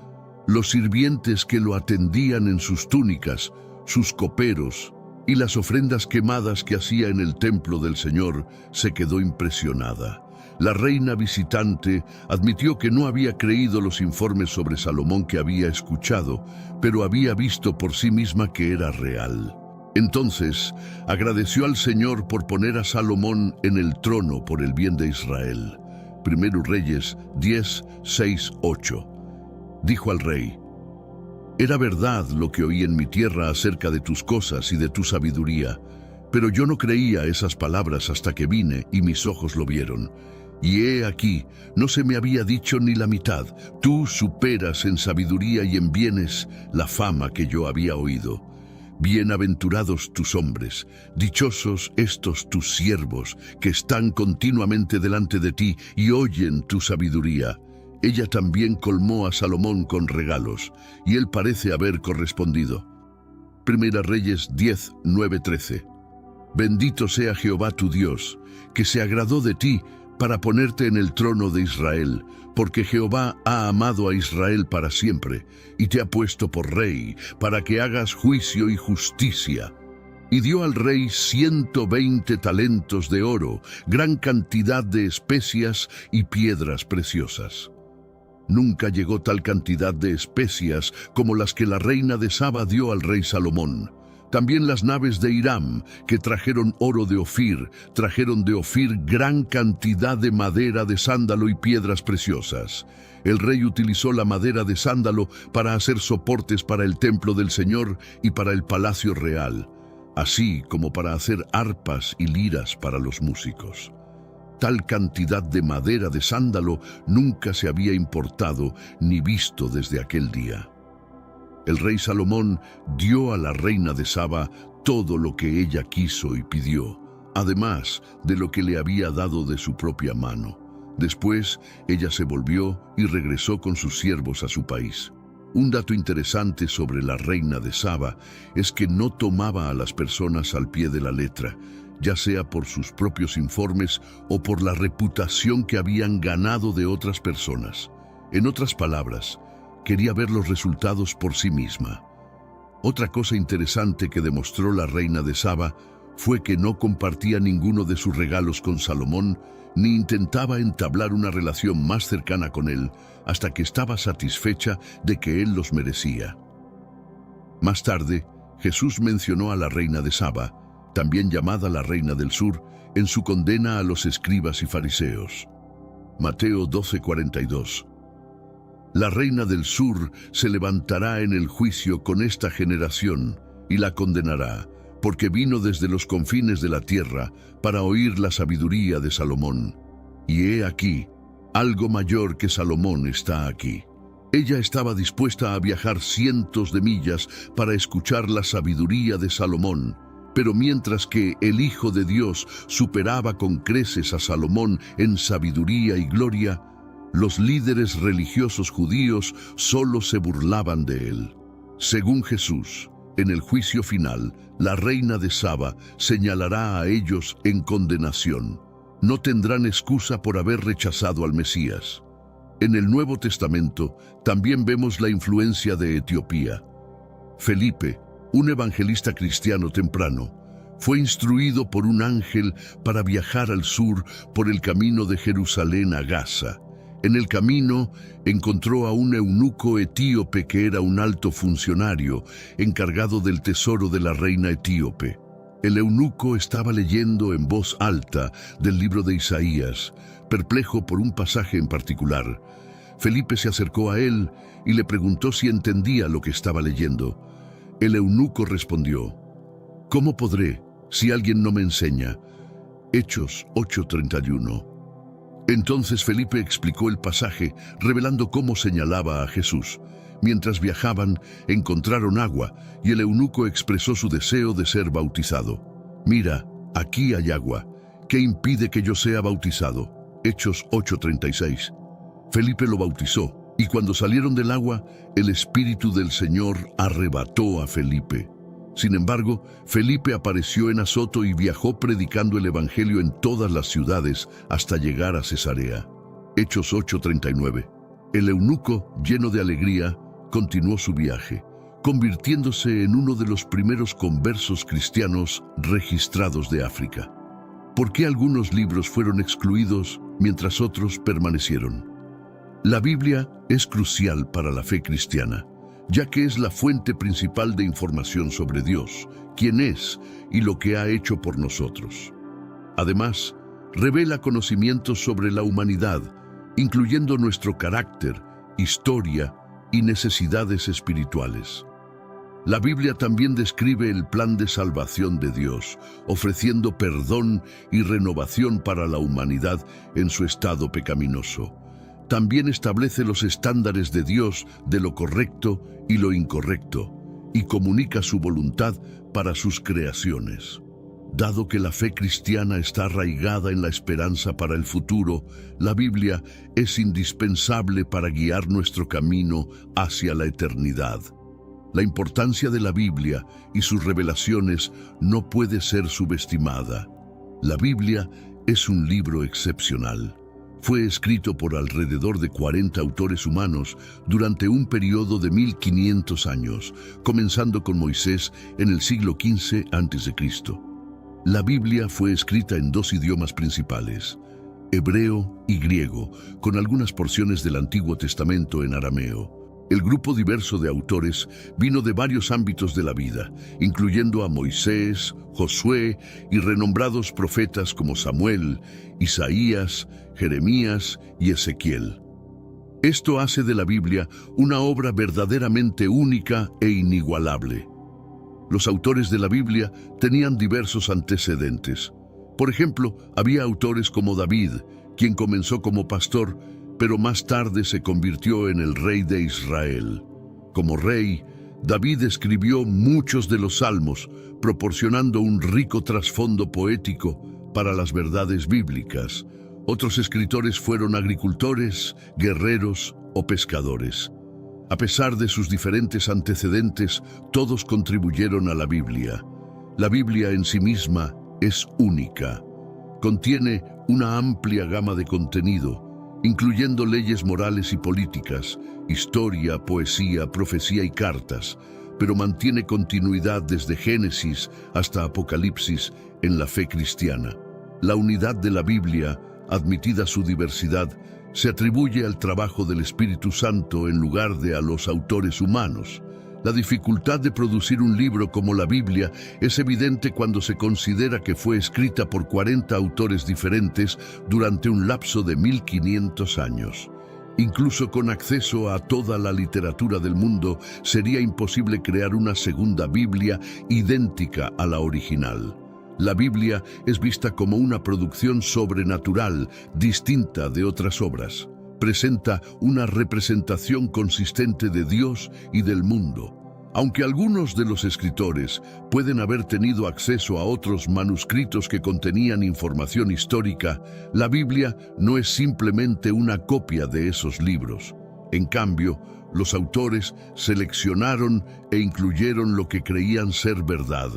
los sirvientes que lo atendían en sus túnicas, sus coperos y las ofrendas quemadas que hacía en el templo del Señor, se quedó impresionada. La reina visitante admitió que no había creído los informes sobre Salomón que había escuchado, pero había visto por sí misma que era real. Entonces agradeció al Señor por poner a Salomón en el trono por el bien de Israel. Primero Reyes 10, 6, 8. Dijo al rey: era verdad lo que oí en mi tierra acerca de tus cosas y de tu sabiduría, pero yo no creía esas palabras hasta que vine y mis ojos lo vieron. Y he aquí, no se me había dicho ni la mitad. Tú superas en sabiduría y en bienes la fama que yo había oído. Bienaventurados tus hombres, dichosos estos tus siervos, que están continuamente delante de ti y oyen tu sabiduría. Ella también colmó a Salomón con regalos, y él parece haber correspondido. Primera Reyes 10, 9, 13. Bendito sea Jehová tu Dios, que se agradó de ti para ponerte en el trono de Israel, porque Jehová ha amado a Israel para siempre, y te ha puesto por rey, para que hagas juicio y justicia. Y dio al rey 120 talentos de oro, gran cantidad de especias y piedras preciosas. Nunca llegó tal cantidad de especias como las que la reina de Saba dio al rey Salomón. También las naves de Hiram, que trajeron oro de Ofir, trajeron de Ofir gran cantidad de madera de sándalo y piedras preciosas. El rey utilizó la madera de sándalo para hacer soportes para el templo del Señor y para el palacio real, así como para hacer arpas y liras para los músicos. Tal cantidad de madera de sándalo nunca se había importado ni visto desde aquel día. El rey Salomón dio a la reina de Saba todo lo que ella quiso y pidió, además de lo que le había dado de su propia mano. Después, ella se volvió y regresó con sus siervos a su país. Un dato interesante sobre la reina de Saba es que no tomaba a las personas al pie de la letra, ya sea por sus propios informes o por la reputación que habían ganado de otras personas. En otras palabras, quería ver los resultados por sí misma. Otra cosa interesante que demostró la reina de Saba fue que no compartía ninguno de sus regalos con Salomón, ni intentaba entablar una relación más cercana con él hasta que estaba satisfecha de que él los merecía. Más tarde, Jesús mencionó a la reina de Saba, también llamada la reina del sur, en su condena a los escribas y fariseos. Mateo 12:42. La reina del sur se levantará en el juicio con esta generación y la condenará, porque vino desde los confines de la tierra para oír la sabiduría de Salomón. Y he aquí, algo mayor que Salomón está aquí. Ella estaba dispuesta a viajar cientos de millas para escuchar la sabiduría de Salomón, pero mientras que el Hijo de Dios superaba con creces a Salomón en sabiduría y gloria, los líderes religiosos judíos solo se burlaban de él. Según Jesús, en el juicio final, la reina de Saba señalará a ellos en condenación. No tendrán excusa por haber rechazado al Mesías. En el Nuevo Testamento también vemos la influencia de Etiopía. Felipe, un evangelista cristiano temprano, fue instruido por un ángel para viajar al sur por el camino de Jerusalén a Gaza. En el camino encontró a un eunuco etíope que era un alto funcionario encargado del tesoro de la reina etíope. El eunuco estaba leyendo en voz alta del libro de Isaías, perplejo por un pasaje en particular. Felipe se acercó a él y le preguntó si entendía lo que estaba leyendo. El eunuco respondió: ¿Cómo podré si alguien no me enseña? Hechos 8:31. Entonces Felipe explicó el pasaje, revelando cómo señalaba a Jesús. Mientras viajaban, encontraron agua, y el eunuco expresó su deseo de ser bautizado. «Mira, aquí hay agua. ¿Qué impide que yo sea bautizado?» Hechos 8:36. Felipe lo bautizó, y cuando salieron del agua, el Espíritu del Señor arrebató a Felipe. Sin embargo, Felipe apareció en Azoto y viajó predicando el Evangelio en todas las ciudades hasta llegar a Cesarea. Hechos 8:39. El eunuco, lleno de alegría, continuó su viaje, convirtiéndose en uno de los primeros conversos cristianos registrados de África. ¿Por qué algunos libros fueron excluidos mientras otros permanecieron? La Biblia es crucial para la fe cristiana, ya que es la fuente principal de información sobre Dios, quién es y lo que ha hecho por nosotros. Además, revela conocimientos sobre la humanidad, incluyendo nuestro carácter, historia y necesidades espirituales. La Biblia también describe el plan de salvación de Dios, ofreciendo perdón y renovación para la humanidad en su estado pecaminoso. También establece los estándares de Dios de lo correcto y lo incorrecto, y comunica su voluntad para sus creaciones. Dado que la fe cristiana está arraigada en la esperanza para el futuro, la Biblia es indispensable para guiar nuestro camino hacia la eternidad. La importancia de la Biblia y sus revelaciones no puede ser subestimada. La Biblia es un libro excepcional. Fue escrito por alrededor de 40 autores humanos durante un periodo de 1500 años, comenzando con Moisés en el siglo XV a.C. La Biblia fue escrita en dos idiomas principales, hebreo y griego, con algunas porciones del Antiguo Testamento en arameo. El grupo diverso de autores vino de varios ámbitos de la vida, incluyendo a Moisés, Josué y renombrados profetas como Samuel, Isaías, Jeremías y Ezequiel. Esto hace de la Biblia una obra verdaderamente única e inigualable. Los autores de la Biblia tenían diversos antecedentes. Por ejemplo, había autores como David, quien comenzó como pastor, pero más tarde se convirtió en el rey de Israel. Como rey, David escribió muchos de los salmos, proporcionando un rico trasfondo poético para las verdades bíblicas. Otros escritores fueron agricultores, guerreros o pescadores. A pesar de sus diferentes antecedentes, todos contribuyeron a la Biblia. La Biblia en sí misma es única. Contiene una amplia gama de contenido, incluyendo leyes morales y políticas, historia, poesía, profecía y cartas, pero mantiene continuidad desde Génesis hasta Apocalipsis en la fe cristiana. La unidad de la Biblia, admitida su diversidad, se atribuye al trabajo del Espíritu Santo en lugar de a los autores humanos. La dificultad de producir un libro como la Biblia es evidente cuando se considera que fue escrita por 40 autores diferentes durante un lapso de 1500 años. Incluso con acceso a toda la literatura del mundo, sería imposible crear una segunda Biblia idéntica a la original. La Biblia es vista como una producción sobrenatural, distinta de otras obras. Presenta una representación consistente de Dios y del mundo. Aunque algunos de los escritores pueden haber tenido acceso a otros manuscritos que contenían información histórica, la Biblia no es simplemente una copia de esos libros. En cambio, los autores seleccionaron e incluyeron lo que creían ser verdad,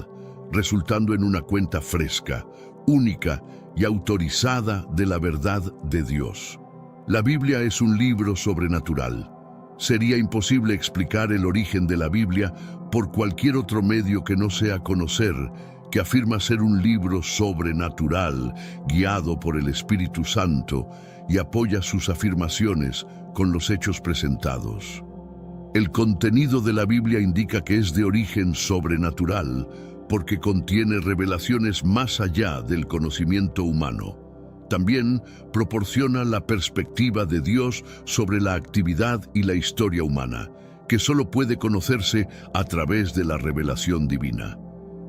resultando en una cuenta fresca, única y autorizada de la verdad de Dios. La Biblia es un libro sobrenatural. Sería imposible explicar el origen de la Biblia por cualquier otro medio que no sea conocer que afirma ser un libro sobrenatural, guiado por el Espíritu Santo, y apoya sus afirmaciones con los hechos presentados. El contenido de la Biblia indica que es de origen sobrenatural, porque contiene revelaciones más allá del conocimiento humano. También proporciona la perspectiva de Dios sobre la actividad y la historia humana, que solo puede conocerse a través de la revelación divina.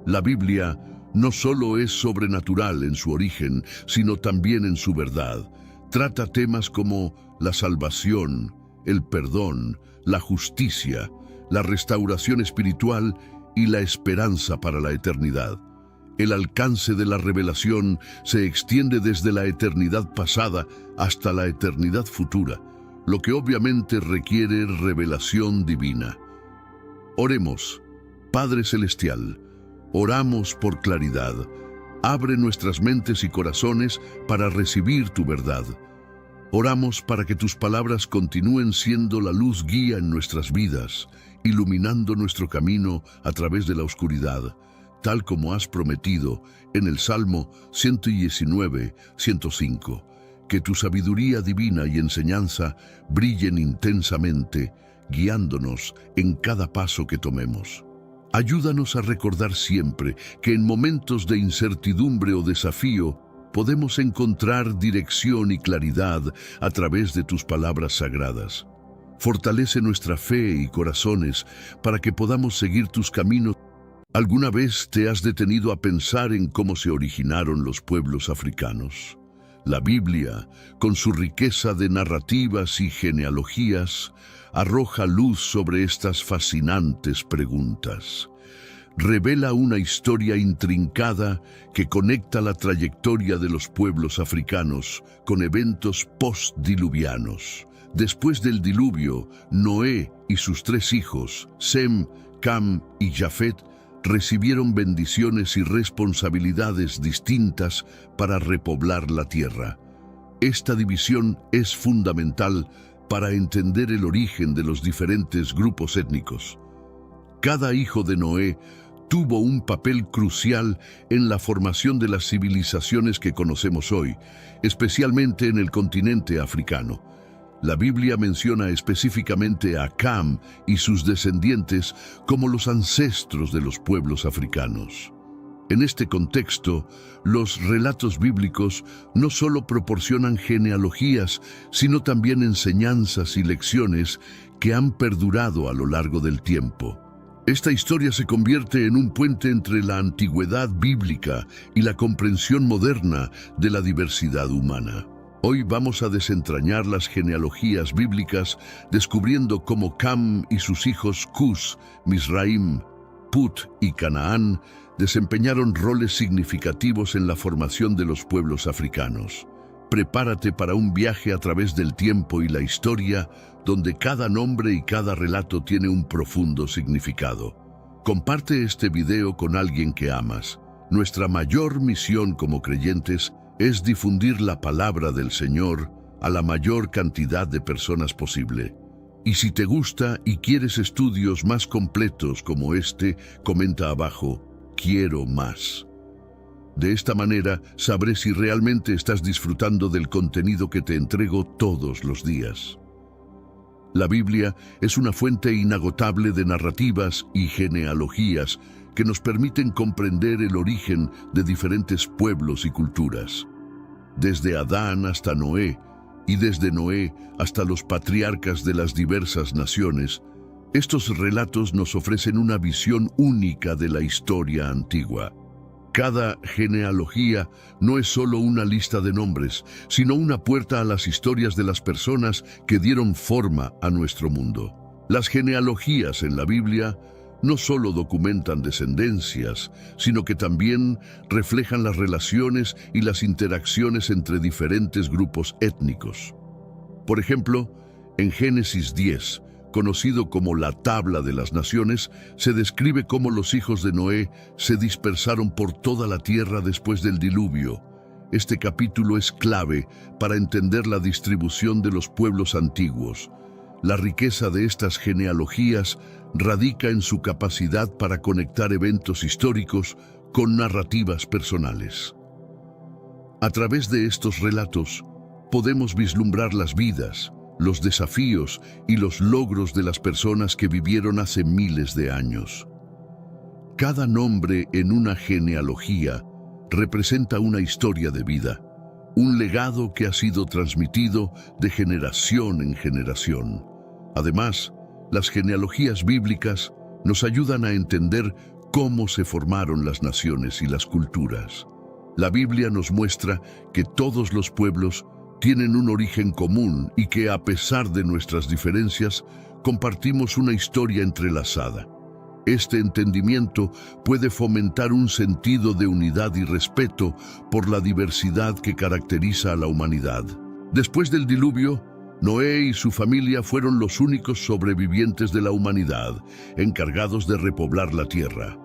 La Biblia no solo es sobrenatural en su origen, sino también en su verdad. Trata temas como la salvación, el perdón, la justicia, la restauración espiritual y la esperanza para la eternidad. El alcance de la revelación se extiende desde la eternidad pasada hasta la eternidad futura, lo que obviamente requiere revelación divina. Oremos. Padre Celestial, oramos por claridad. Abre nuestras mentes y corazones para recibir tu verdad. Oramos para que tus palabras continúen siendo la luz guía en nuestras vidas, iluminando nuestro camino a través de la oscuridad, tal como has prometido en el Salmo 119, 105. Que tu sabiduría divina y enseñanza brillen intensamente, guiándonos en cada paso que tomemos. Ayúdanos a recordar siempre que en momentos de incertidumbre o desafío podemos encontrar dirección y claridad a través de tus palabras sagradas. Fortalece nuestra fe y corazones para que podamos seguir tus caminos. ¿Alguna vez te has detenido a pensar en cómo se originaron los pueblos africanos? La Biblia, con su riqueza de narrativas y genealogías, arroja luz sobre estas fascinantes preguntas. Revela una historia intrincada que conecta la trayectoria de los pueblos africanos con eventos postdiluvianos. Después del diluvio, Noé y sus 3 hijos, Sem, Cam y Jafet, recibieron bendiciones y responsabilidades distintas para repoblar la tierra. Esta división es fundamental para entender el origen de los diferentes grupos étnicos. Cada hijo de Noé tuvo un papel crucial en la formación de las civilizaciones que conocemos hoy, especialmente en el continente africano. La Biblia menciona específicamente a Cam y sus descendientes como los ancestros de los pueblos africanos. En este contexto, los relatos bíblicos no solo proporcionan genealogías, sino también enseñanzas y lecciones que han perdurado a lo largo del tiempo. Esta historia se convierte en un puente entre la antigüedad bíblica y la comprensión moderna de la diversidad humana. Hoy vamos a desentrañar las genealogías bíblicas, descubriendo cómo Cam y sus hijos Cus, Misraim, Put y Canaán desempeñaron roles significativos en la formación de los pueblos africanos. Prepárate para un viaje a través del tiempo y la historia, donde cada nombre y cada relato tiene un profundo significado. Comparte este video con alguien que amas. Nuestra mayor misión como creyentes es difundir la palabra del Señor a la mayor cantidad de personas posible. Y si te gusta y quieres estudios más completos como este, comenta abajo, quiero más. De esta manera, sabré si realmente estás disfrutando del contenido que te entrego todos los días. La Biblia es una fuente inagotable de narrativas y genealogías que nos permiten comprender el origen de diferentes pueblos y culturas. Desde Adán hasta Noé, y desde Noé hasta los patriarcas de las diversas naciones, estos relatos nos ofrecen una visión única de la historia antigua. Cada genealogía no es solo una lista de nombres, sino una puerta a las historias de las personas que dieron forma a nuestro mundo. Las genealogías en la Biblia no solo documentan descendencias, sino que también reflejan las relaciones y las interacciones entre diferentes grupos étnicos. Por ejemplo, en Génesis 10, conocido como la Tabla de las Naciones, se describe cómo los hijos de Noé se dispersaron por toda la tierra después del diluvio. Este capítulo es clave para entender la distribución de los pueblos antiguos. La riqueza de estas genealogías radica en su capacidad para conectar eventos históricos con narrativas personales. A través de estos relatos, podemos vislumbrar las vidas, los desafíos y los logros de las personas que vivieron hace miles de años. Cada nombre en una genealogía representa una historia de vida, un legado que ha sido transmitido de generación en generación. Además, las genealogías bíblicas nos ayudan a entender cómo se formaron las naciones y las culturas. La Biblia nos muestra que todos los pueblos tienen un origen común y que, a pesar de nuestras diferencias, compartimos una historia entrelazada. Este entendimiento puede fomentar un sentido de unidad y respeto por la diversidad que caracteriza a la humanidad. Después del diluvio, Noé y su familia fueron los únicos sobrevivientes de la humanidad, encargados de repoblar la tierra.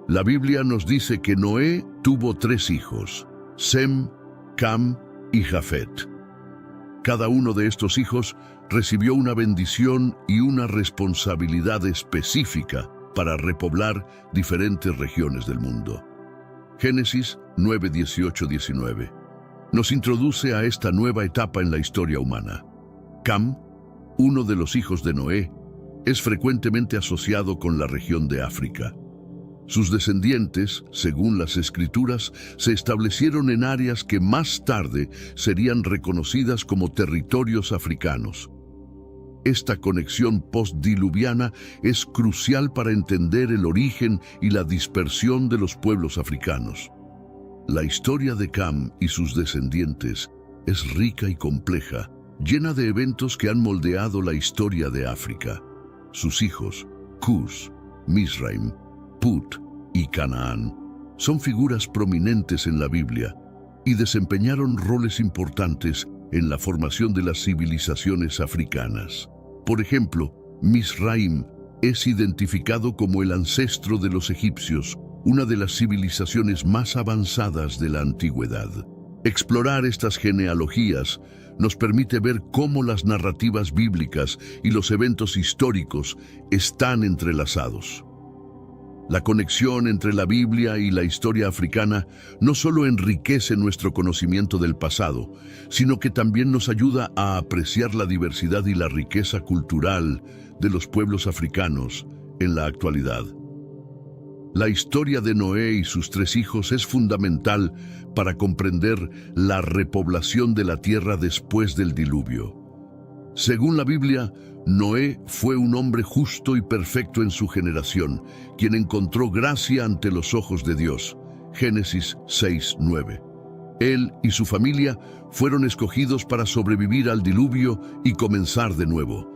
La Biblia nos dice que Noé tuvo 3 hijos, Sem, Cam y Jafet. Cada uno de estos hijos recibió una bendición y una responsabilidad específica para repoblar diferentes regiones del mundo. Génesis 9, 18, 19 nos introduce a esta nueva etapa en la historia humana. Cam, uno de los hijos de Noé, es frecuentemente asociado con la región de África. Sus descendientes, según las escrituras, se establecieron en áreas que más tarde serían reconocidas como territorios africanos. Esta conexión postdiluviana es crucial para entender el origen y la dispersión de los pueblos africanos. La historia de Cam y sus descendientes es rica y compleja, llena de eventos que han moldeado la historia de África. Sus hijos, Cus, Mizraim, Put y Canaán, son figuras prominentes en la Biblia y desempeñaron roles importantes en la formación de las civilizaciones africanas. Por ejemplo, Mizraim es identificado como el ancestro de los egipcios, una de las civilizaciones más avanzadas de la antigüedad. Explorar estas genealogías nos permite ver cómo las narrativas bíblicas y los eventos históricos están entrelazados. La conexión entre la Biblia y la historia africana no solo enriquece nuestro conocimiento del pasado, sino que también nos ayuda a apreciar la diversidad y la riqueza cultural de los pueblos africanos en la actualidad. La historia de Noé y sus 3 hijos es fundamental para comprender la repoblación de la tierra después del diluvio. Según la Biblia, Noé fue un hombre justo y perfecto en su generación, quien encontró gracia ante los ojos de Dios. Génesis 6:9. Él y su familia fueron escogidos para sobrevivir al diluvio y comenzar de nuevo.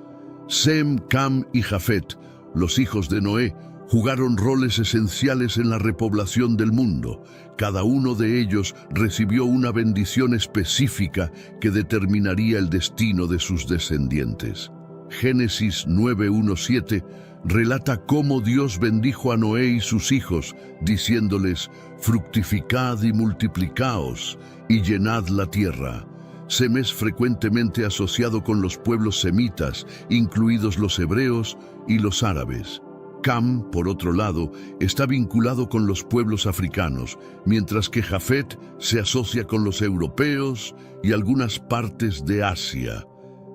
Sem, Cam y Jafet, los hijos de Noé, jugaron roles esenciales en la repoblación del mundo. Cada uno de ellos recibió una bendición específica que determinaría el destino de sus descendientes. Génesis 9:1-7 relata cómo Dios bendijo a Noé y sus hijos, diciéndoles: «Fructificad y multiplicaos, y llenad la tierra». Sem es frecuentemente asociado con los pueblos semitas, incluidos los hebreos y los árabes. Cam, por otro lado, está vinculado con los pueblos africanos, mientras que Jafet se asocia con los europeos y algunas partes de Asia.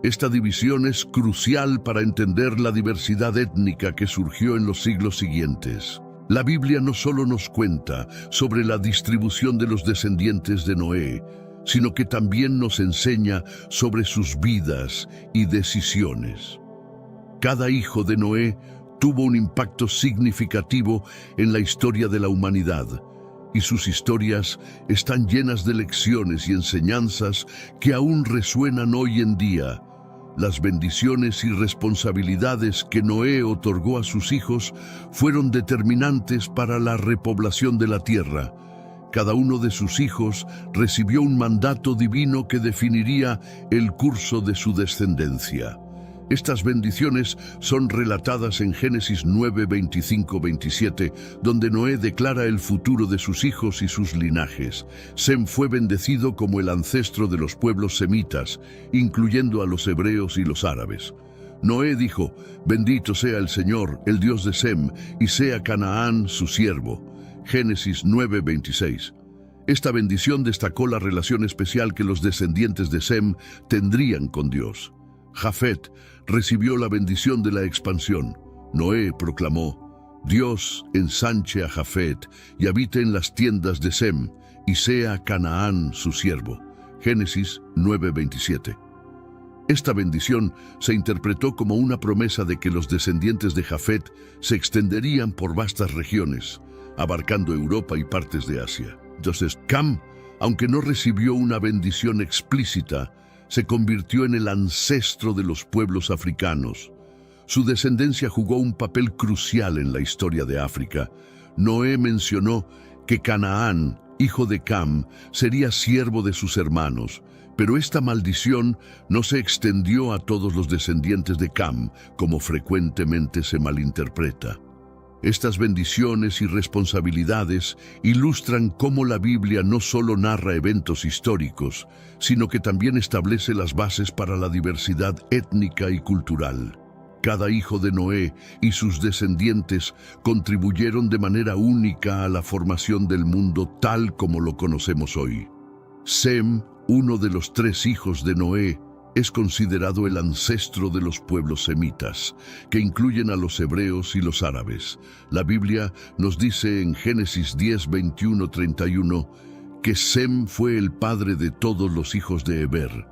Esta división es crucial para entender la diversidad étnica que surgió en los siglos siguientes. La Biblia no solo nos cuenta sobre la distribución de los descendientes de Noé, sino que también nos enseña sobre sus vidas y decisiones. Cada hijo de Noé tuvo un impacto significativo en la historia de la humanidad, y sus historias están llenas de lecciones y enseñanzas que aún resuenan hoy en día. Las bendiciones y responsabilidades que Noé otorgó a sus hijos fueron determinantes para la repoblación de la tierra. Cada uno de sus hijos recibió un mandato divino que definiría el curso de su descendencia. Estas bendiciones son relatadas en Génesis 9:25-27, donde Noé declara el futuro de sus hijos y sus linajes. Sem fue bendecido como el ancestro de los pueblos semitas, incluyendo a los hebreos y los árabes. Noé dijo: «Bendito sea el Señor, el Dios de Sem, y sea Canaán su siervo». Génesis 9:26. Esta bendición destacó la relación especial que los descendientes de Sem tendrían con Dios. Jafet recibió la bendición de la expansión. Noé proclamó: «Dios ensanche a Jafet y habite en las tiendas de Sem, y sea Canaán su siervo». Génesis 9:27. Esta bendición se interpretó como una promesa de que los descendientes de Jafet se extenderían por vastas regiones, abarcando Europa y partes de Asia. Entonces, Cam, aunque no recibió una bendición explícita, se convirtió en el ancestro de los pueblos africanos. Su descendencia jugó un papel crucial en la historia de África. Noé mencionó que Canaán, hijo de Cam, sería siervo de sus hermanos, pero esta maldición no se extendió a todos los descendientes de Cam, como frecuentemente se malinterpreta. Estas bendiciones y responsabilidades ilustran cómo la Biblia no solo narra eventos históricos, sino que también establece las bases para la diversidad étnica y cultural. Cada hijo de Noé y sus descendientes contribuyeron de manera única a la formación del mundo tal como lo conocemos hoy. Sem, uno de los 3 hijos de Noé, Es considerado el ancestro de los pueblos semitas, que incluyen a los hebreos y los árabes. La Biblia nos dice en Génesis 10, 21, 31, que Sem fue el padre de todos los hijos de Heber,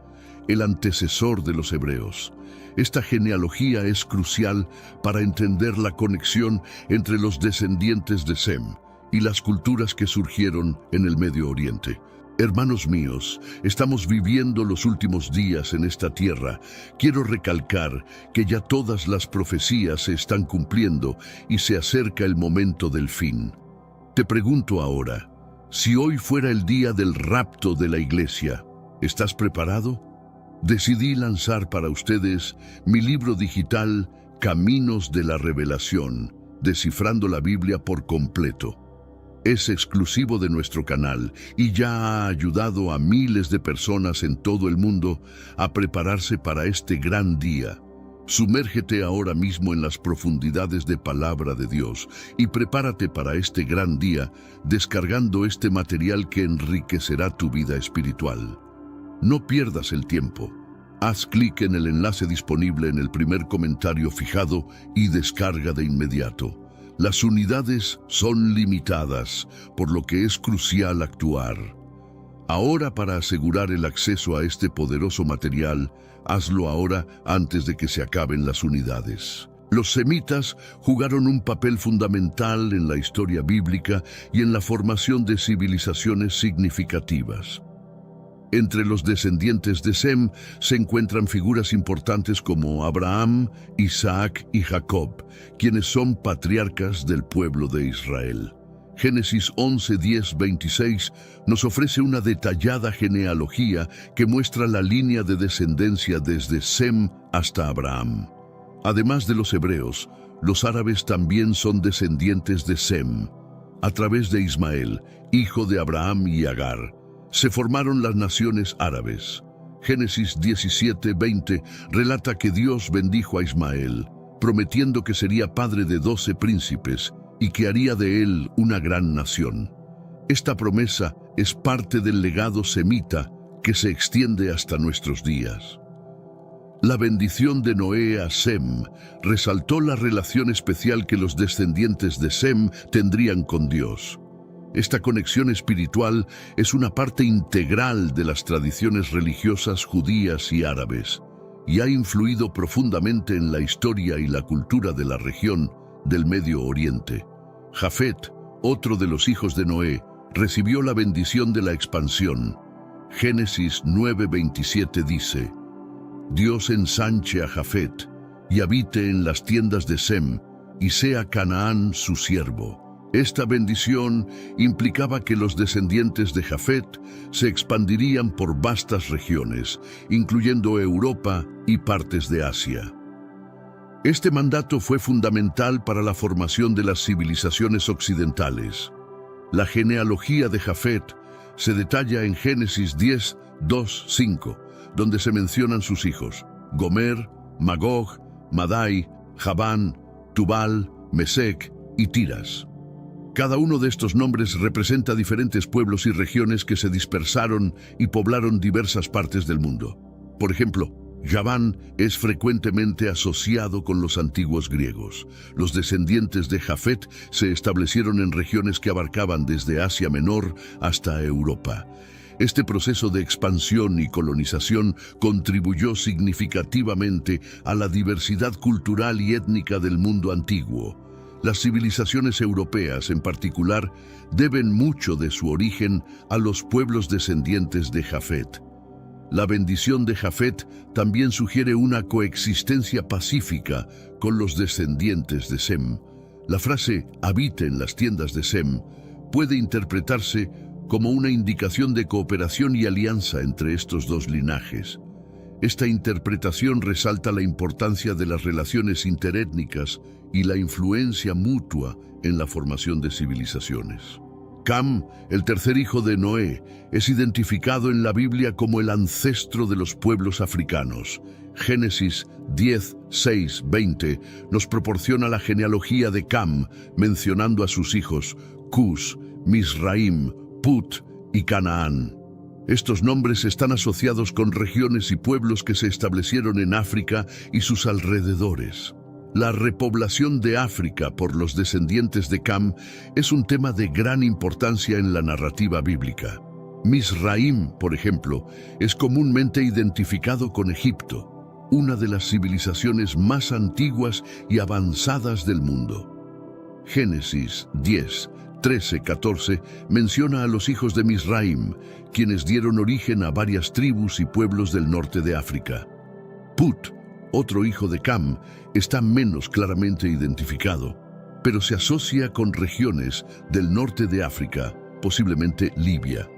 el antecesor de los hebreos. Esta genealogía es crucial para entender la conexión entre los descendientes de Sem y las culturas que surgieron en el Medio Oriente. Hermanos míos, estamos viviendo los últimos días en esta tierra. Quiero recalcar que ya todas las profecías se están cumpliendo y se acerca el momento del fin. Te pregunto ahora, si hoy fuera el día del rapto de la iglesia, ¿estás preparado? Decidí lanzar para ustedes mi libro digital Caminos de la Revelación, descifrando la Biblia por completo. Es exclusivo de nuestro canal y ya ha ayudado a miles de personas en todo el mundo a prepararse para este gran día. Sumérgete ahora mismo en las profundidades de Palabra de Dios y prepárate para este gran día descargando este material que enriquecerá tu vida espiritual. No pierdas el tiempo. Haz clic en el enlace disponible en el primer comentario fijado y descarga de inmediato. Las unidades son limitadas, por lo que es crucial actuar. Ahora, para asegurar el acceso a este poderoso material, hazlo ahora antes de que se acaben las unidades. Los semitas jugaron un papel fundamental en la historia bíblica y en la formación de civilizaciones significativas. Entre los descendientes de Sem se encuentran figuras importantes como Abraham, Isaac y Jacob, quienes son patriarcas del pueblo de Israel. Génesis 11, 10, 26 nos ofrece una detallada genealogía que muestra la línea de descendencia desde Sem hasta Abraham. Además de los hebreos, los árabes también son descendientes de Sem. A través de Ismael, hijo de Abraham y Agar, se formaron las naciones árabes. Génesis 17, 20 relata que Dios bendijo a Ismael, prometiendo que sería padre de 12 príncipes y que haría de él una gran nación. Esta promesa es parte del legado semita que se extiende hasta nuestros días. La bendición de Noé a Sem resaltó la relación especial que los descendientes de Sem tendrían con Dios. Esta conexión espiritual es una parte integral de las tradiciones religiosas judías y árabes, y ha influido profundamente en la historia y la cultura de la región del Medio Oriente. Jafet, otro de los hijos de Noé, recibió la bendición de la expansión. Génesis 9:27 dice: Dios ensanche a Jafet, y habite en las tiendas de Sem, y sea Canaán su siervo. Esta bendición implicaba que los descendientes de Jafet se expandirían por vastas regiones, incluyendo Europa y partes de Asia. Este mandato fue fundamental para la formación de las civilizaciones occidentales. La genealogía de Jafet se detalla en Génesis 10, 2, 5, donde se mencionan sus hijos: Gomer, Magog, Madai, Javán, Tubal, Mesec y Tiras. Cada uno de estos nombres representa diferentes pueblos y regiones que se dispersaron y poblaron diversas partes del mundo. Por ejemplo, Javán es frecuentemente asociado con los antiguos griegos. Los descendientes de Jafet se establecieron en regiones que abarcaban desde Asia Menor hasta Europa. Este proceso de expansión y colonización contribuyó significativamente a la diversidad cultural y étnica del mundo antiguo. Las civilizaciones europeas, en particular, deben mucho de su origen a los pueblos descendientes de Jafet. La bendición de Jafet también sugiere una coexistencia pacífica con los descendientes de Sem. La frase «habite en las tiendas de Sem» puede interpretarse como una indicación de cooperación y alianza entre estos dos linajes. Esta interpretación resalta la importancia de las relaciones interétnicas y la influencia mutua en la formación de civilizaciones. Cam, el tercer hijo de Noé, es identificado en la Biblia como el ancestro de los pueblos africanos. Génesis 10, 6, 20 nos proporciona la genealogía de Cam, mencionando a sus hijos Cus, Misraim, Put y Canaán. Estos nombres están asociados con regiones y pueblos que se establecieron en África y sus alrededores. La repoblación de África por los descendientes de Cam es un tema de gran importancia en la narrativa bíblica. Misraim, por ejemplo, es comúnmente identificado con Egipto, una de las civilizaciones más antiguas y avanzadas del mundo. Génesis 10, 13, 14 menciona a los hijos de Misraim, quienes dieron origen a varias tribus y pueblos del norte de África. Put, otro hijo de Cam, está menos claramente identificado, pero se asocia con regiones del norte de África, posiblemente Libia.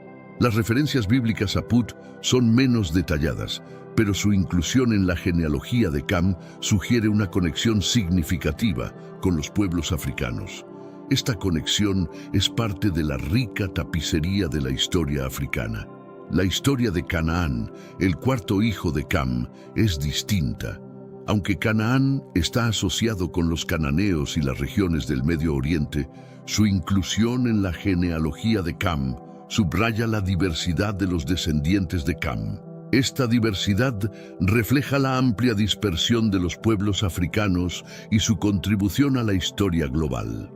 Las referencias bíblicas a Put son menos detalladas, pero su inclusión en la genealogía de Cam sugiere una conexión significativa con los pueblos africanos. Esta conexión es parte de la rica tapicería de la historia africana. La historia de Canaán, el cuarto hijo de Cam, es distinta. Aunque Canaán está asociado con los cananeos y las regiones del Medio Oriente, su inclusión en la genealogía de Cam subraya la diversidad de los descendientes de Cam. Esta diversidad refleja la amplia dispersión de los pueblos africanos y su contribución a la historia global.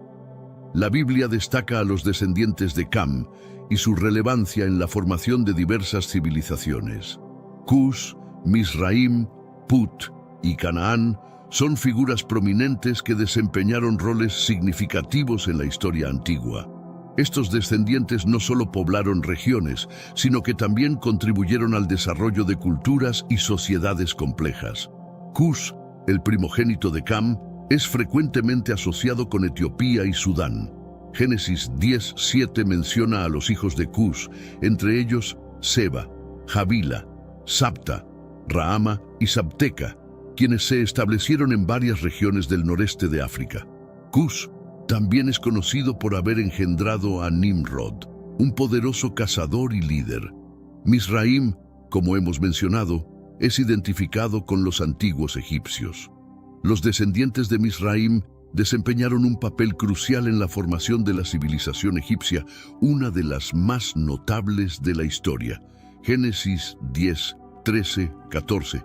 La Biblia destaca a los descendientes de Cam y su relevancia en la formación de diversas civilizaciones. Cus, Misraim, Put y Canaán son figuras prominentes que desempeñaron roles significativos en la historia antigua. Estos descendientes no solo poblaron regiones, sino que también contribuyeron al desarrollo de culturas y sociedades complejas. Cus, el primogénito de Cam, es frecuentemente asociado con Etiopía y Sudán. Génesis 10:7 menciona a los hijos de Cus, entre ellos Seba, Javila, Sabta, Raama y Sabteca, quienes se establecieron en varias regiones del noreste de África. Cus también es conocido por haber engendrado a Nimrod, un poderoso cazador y líder. Misraim, como hemos mencionado, es identificado con los antiguos egipcios. Los descendientes de Misraim desempeñaron un papel crucial en la formación de la civilización egipcia, una de las más notables de la historia. Génesis 10, 13, 14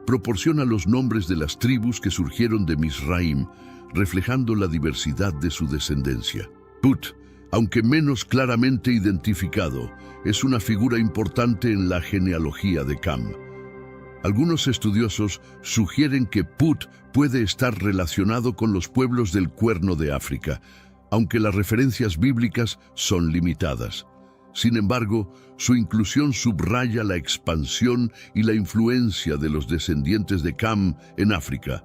proporciona los nombres de las tribus que surgieron de Misraim, reflejando la diversidad de su descendencia. Put, aunque menos claramente identificado, es una figura importante en la genealogía de Cam. Algunos estudiosos sugieren que Put puede estar relacionado con los pueblos del Cuerno de África, aunque las referencias bíblicas son limitadas. Sin embargo, su inclusión subraya la expansión y la influencia de los descendientes de Cam en África.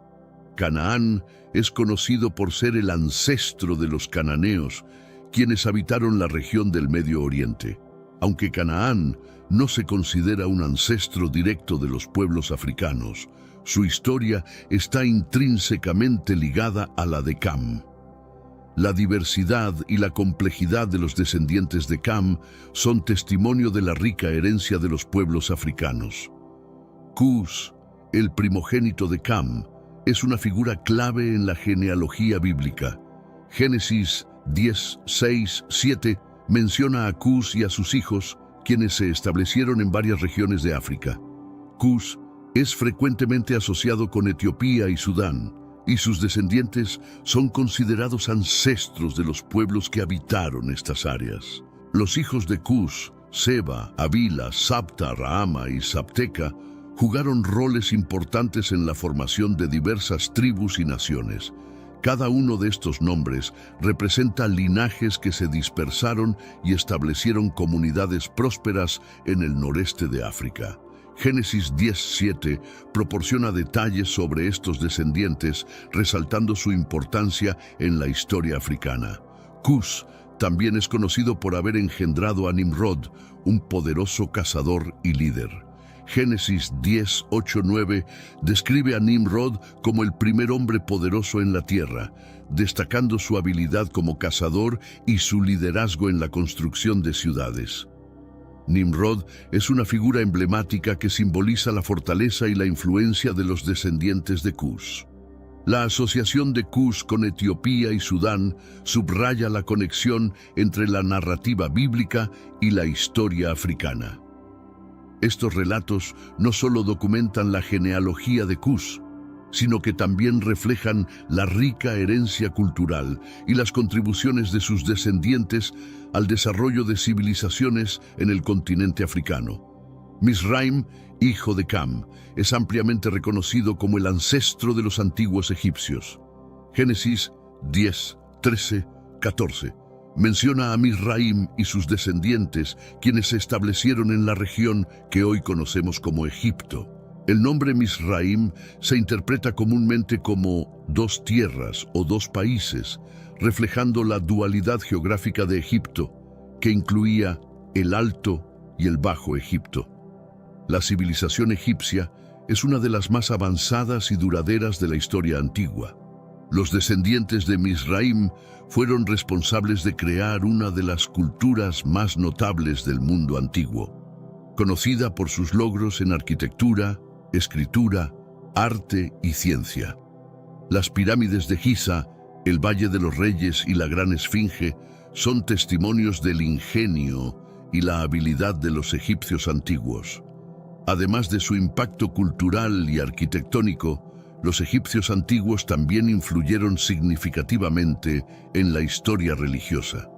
Canaán es conocido por ser el ancestro de los cananeos, quienes habitaron la región del Medio Oriente. Aunque Canaán no se considera un ancestro directo de los pueblos africanos, su historia está intrínsecamente ligada a la de Cam. La diversidad y la complejidad de los descendientes de Cam son testimonio de la rica herencia de los pueblos africanos. Cus, el primogénito de Cam, es una figura clave en la genealogía bíblica. Génesis 10, 6, 7 menciona a Cus y a sus hijos, quienes se establecieron en varias regiones de África. Cus es frecuentemente asociado con Etiopía y Sudán, y sus descendientes son considerados ancestros de los pueblos que habitaron estas áreas. Los hijos de Cus, Seba, Havila, Sabta, Raama y Sabteca, jugaron roles importantes en la formación de diversas tribus y naciones. Cada uno de estos nombres representa linajes que se dispersaron y establecieron comunidades prósperas en el noreste de África. Génesis 10:7 proporciona detalles sobre estos descendientes, resaltando su importancia en la historia africana. Cus también es conocido por haber engendrado a Nimrod, un poderoso cazador y líder. Génesis 10:8-9 describe a Nimrod como el primer hombre poderoso en la tierra, destacando su habilidad como cazador y su liderazgo en la construcción de ciudades. Nimrod es una figura emblemática que simboliza la fortaleza y la influencia de los descendientes de Cus. La asociación de Cus con Etiopía y Sudán subraya la conexión entre la narrativa bíblica y la historia africana. Estos relatos no solo documentan la genealogía de Cus, sino que también reflejan la rica herencia cultural y las contribuciones de sus descendientes al desarrollo de civilizaciones en el continente africano. Mizraim, hijo de Cam, es ampliamente reconocido como el ancestro de los antiguos egipcios. Génesis 10, 13, 14 menciona a Mizraim y sus descendientes, quienes se establecieron en la región que hoy conocemos como Egipto. El nombre Mizraim se interpreta comúnmente como dos tierras o dos países, reflejando la dualidad geográfica de Egipto, que incluía el Alto y el Bajo Egipto. La civilización egipcia es una de las más avanzadas y duraderas de la historia antigua. Los descendientes de Mizraim fueron responsables de crear una de las culturas más notables del mundo antiguo, conocida por sus logros en arquitectura, escritura, arte y ciencia. Las pirámides de Giza, el Valle de los Reyes y la Gran Esfinge son testimonios del ingenio y la habilidad de los egipcios antiguos. Además de su impacto cultural y arquitectónico, los egipcios antiguos también influyeron significativamente en la historia religiosa.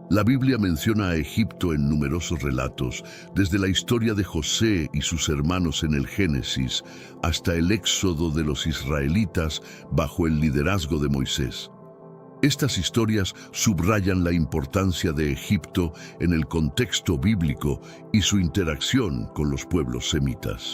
La Biblia menciona a Egipto en numerosos relatos, desde la historia de José y sus hermanos en el Génesis hasta el éxodo de los israelitas bajo el liderazgo de Moisés. Estas historias subrayan la importancia de Egipto en el contexto bíblico y su interacción con los pueblos semitas.